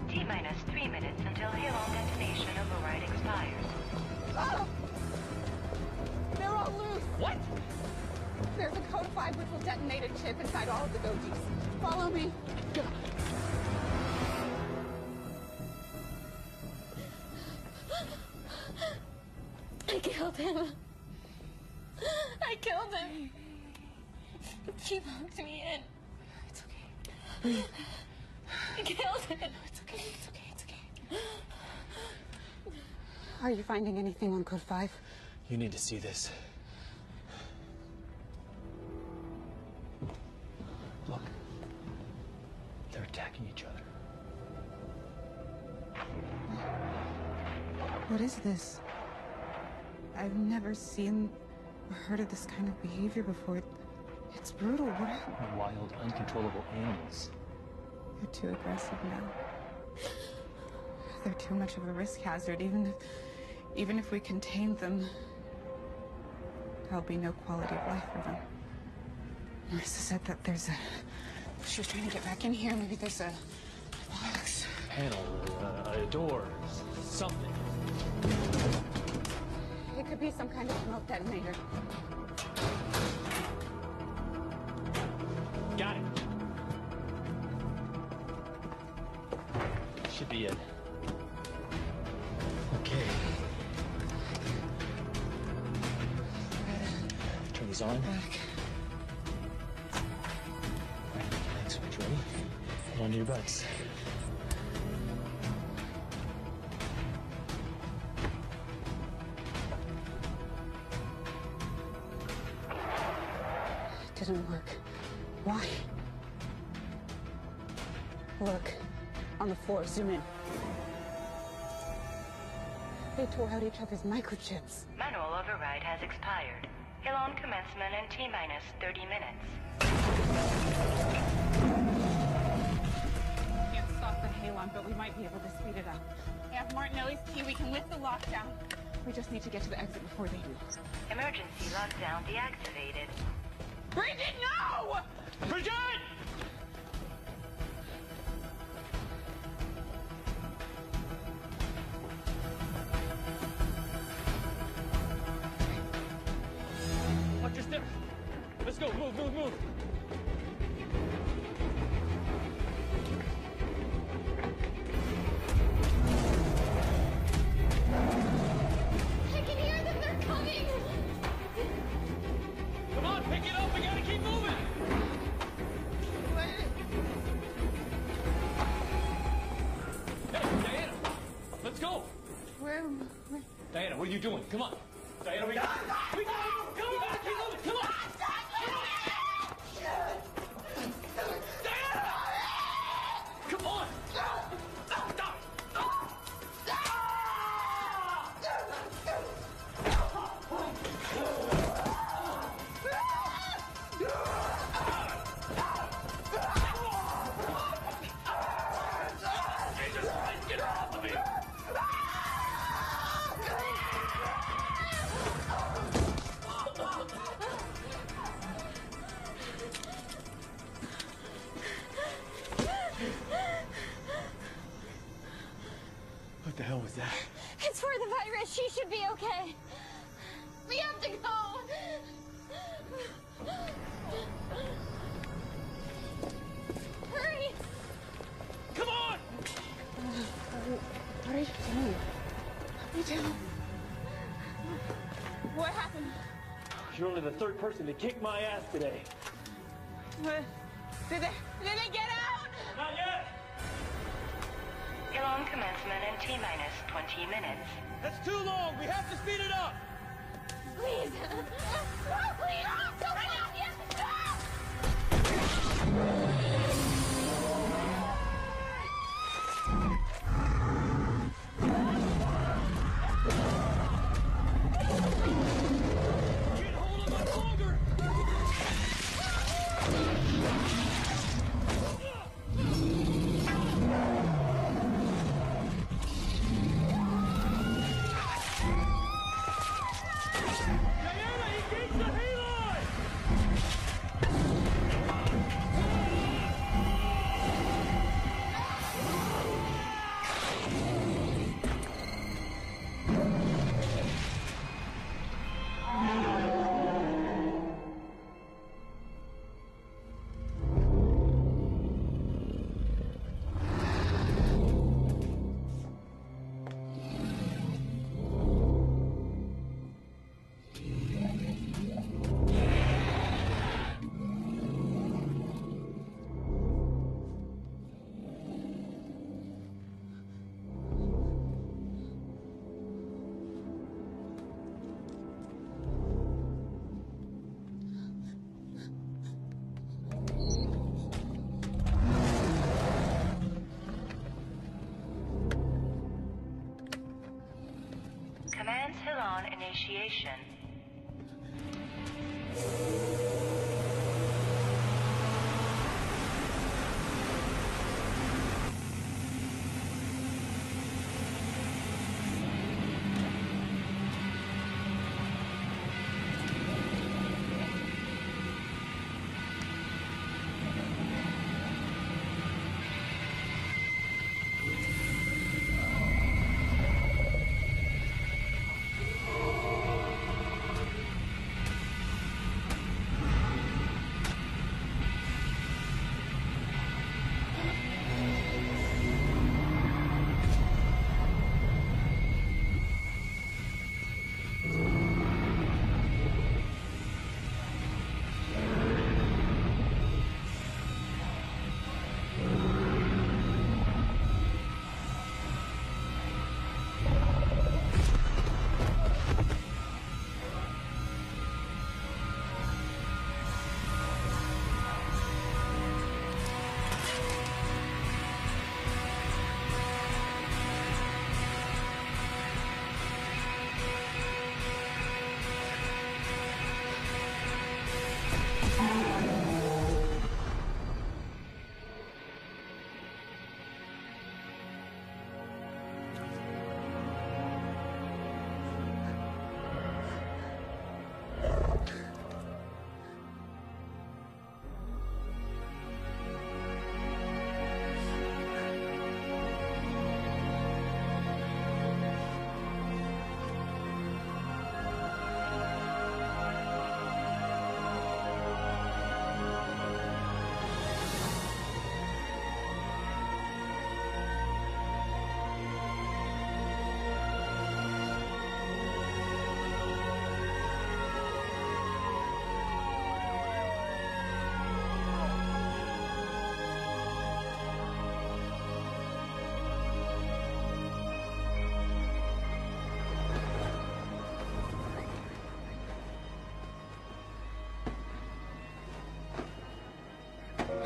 T-minus 3 minutes until Halon detonation override expires. Oh! They're all loose! What? There's a code 5 which will detonate a chip inside all of the dojis. Follow me. I killed him. I killed him. He locked me in. It's okay. Breathe. I killed him. No, it's okay. It's okay. It's okay. Are you finding anything on code 5? You need to see this. Look. They're attacking each other. What is this? I've never seen or heard of this kind of behavior before. It's brutal. What happened? Wild, uncontrollable animals. They're too aggressive now. They're too much of a risk hazard. Even if we contain them, there'll be no quality of life for them. Marissa said that there's a... She was trying to get back in here. Maybe there's a box. Panel, a door, something. It could be some kind of smoke detonator. Got it. Should be it. Okay. Turn these on. Back. Light switch ready. Hold on to your butts. It didn't work. Why? Look. On the floor, zoom in. They tore out each other's microchips. Manual override has expired. Halon commencement in T-minus 30 minutes. Can't stop the Halon, but we might be able to speed it up. We have Martinelli's key. We can lift the lockdown. We just need to get to the exit before they do. Emergency lockdown deactivated. Bridget, no! Bridget! Watch your step. Let's go. Move, move, move. I can hear them. They're coming. Come on, pick it up. We gotta keep moving. Hey, Diana. Let's go. Where? Diana, what are you doing? Come on. Diana, we gotta keep moving. Come on. Come on. that? It's for the virus. She should be okay. We have to go. Hurry! Come on! What are you doing? Let me down. What happened? You're only the third person to kick my ass today. What? Did they get out? Not yet! Alarm commencement in T-minus 20 minutes. That's too long! We have to speed it up! Please! No, please! Don't run out yet! Command Hilon initiation.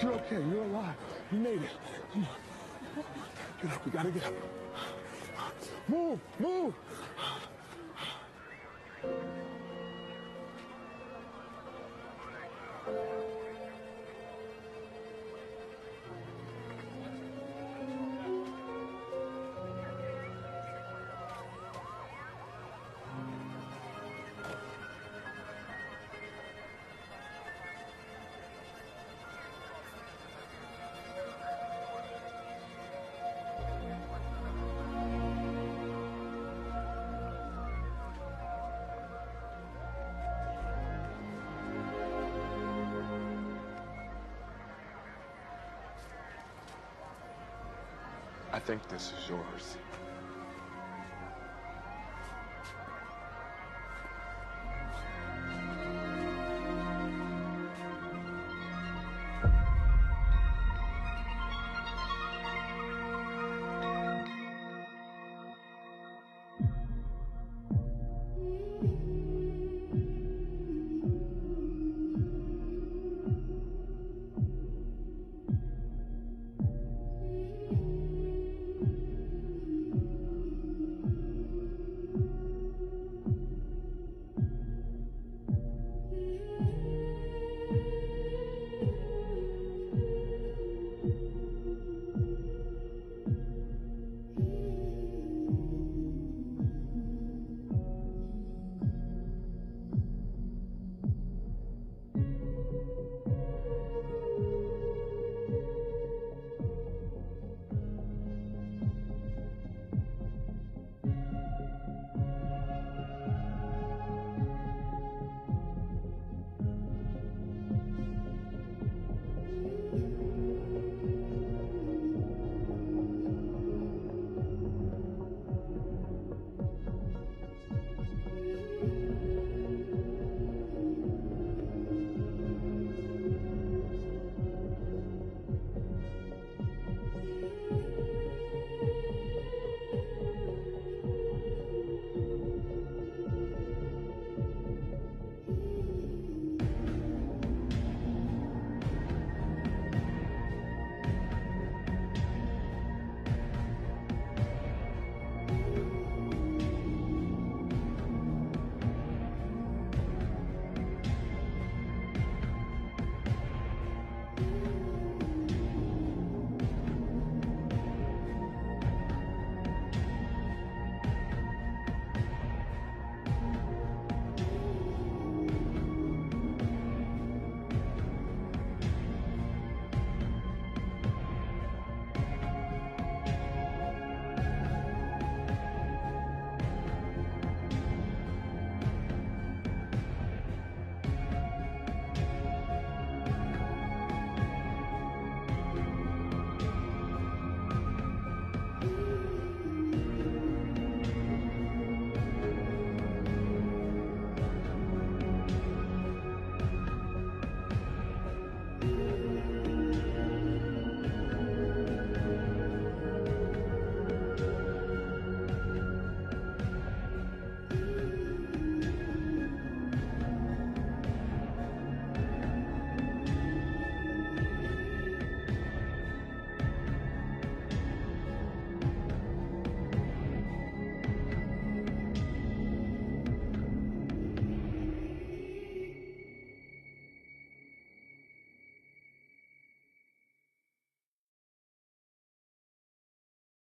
You're okay. You're alive. You made it. Come on. Get up. We gotta get up. Move. Move. I think this is yours.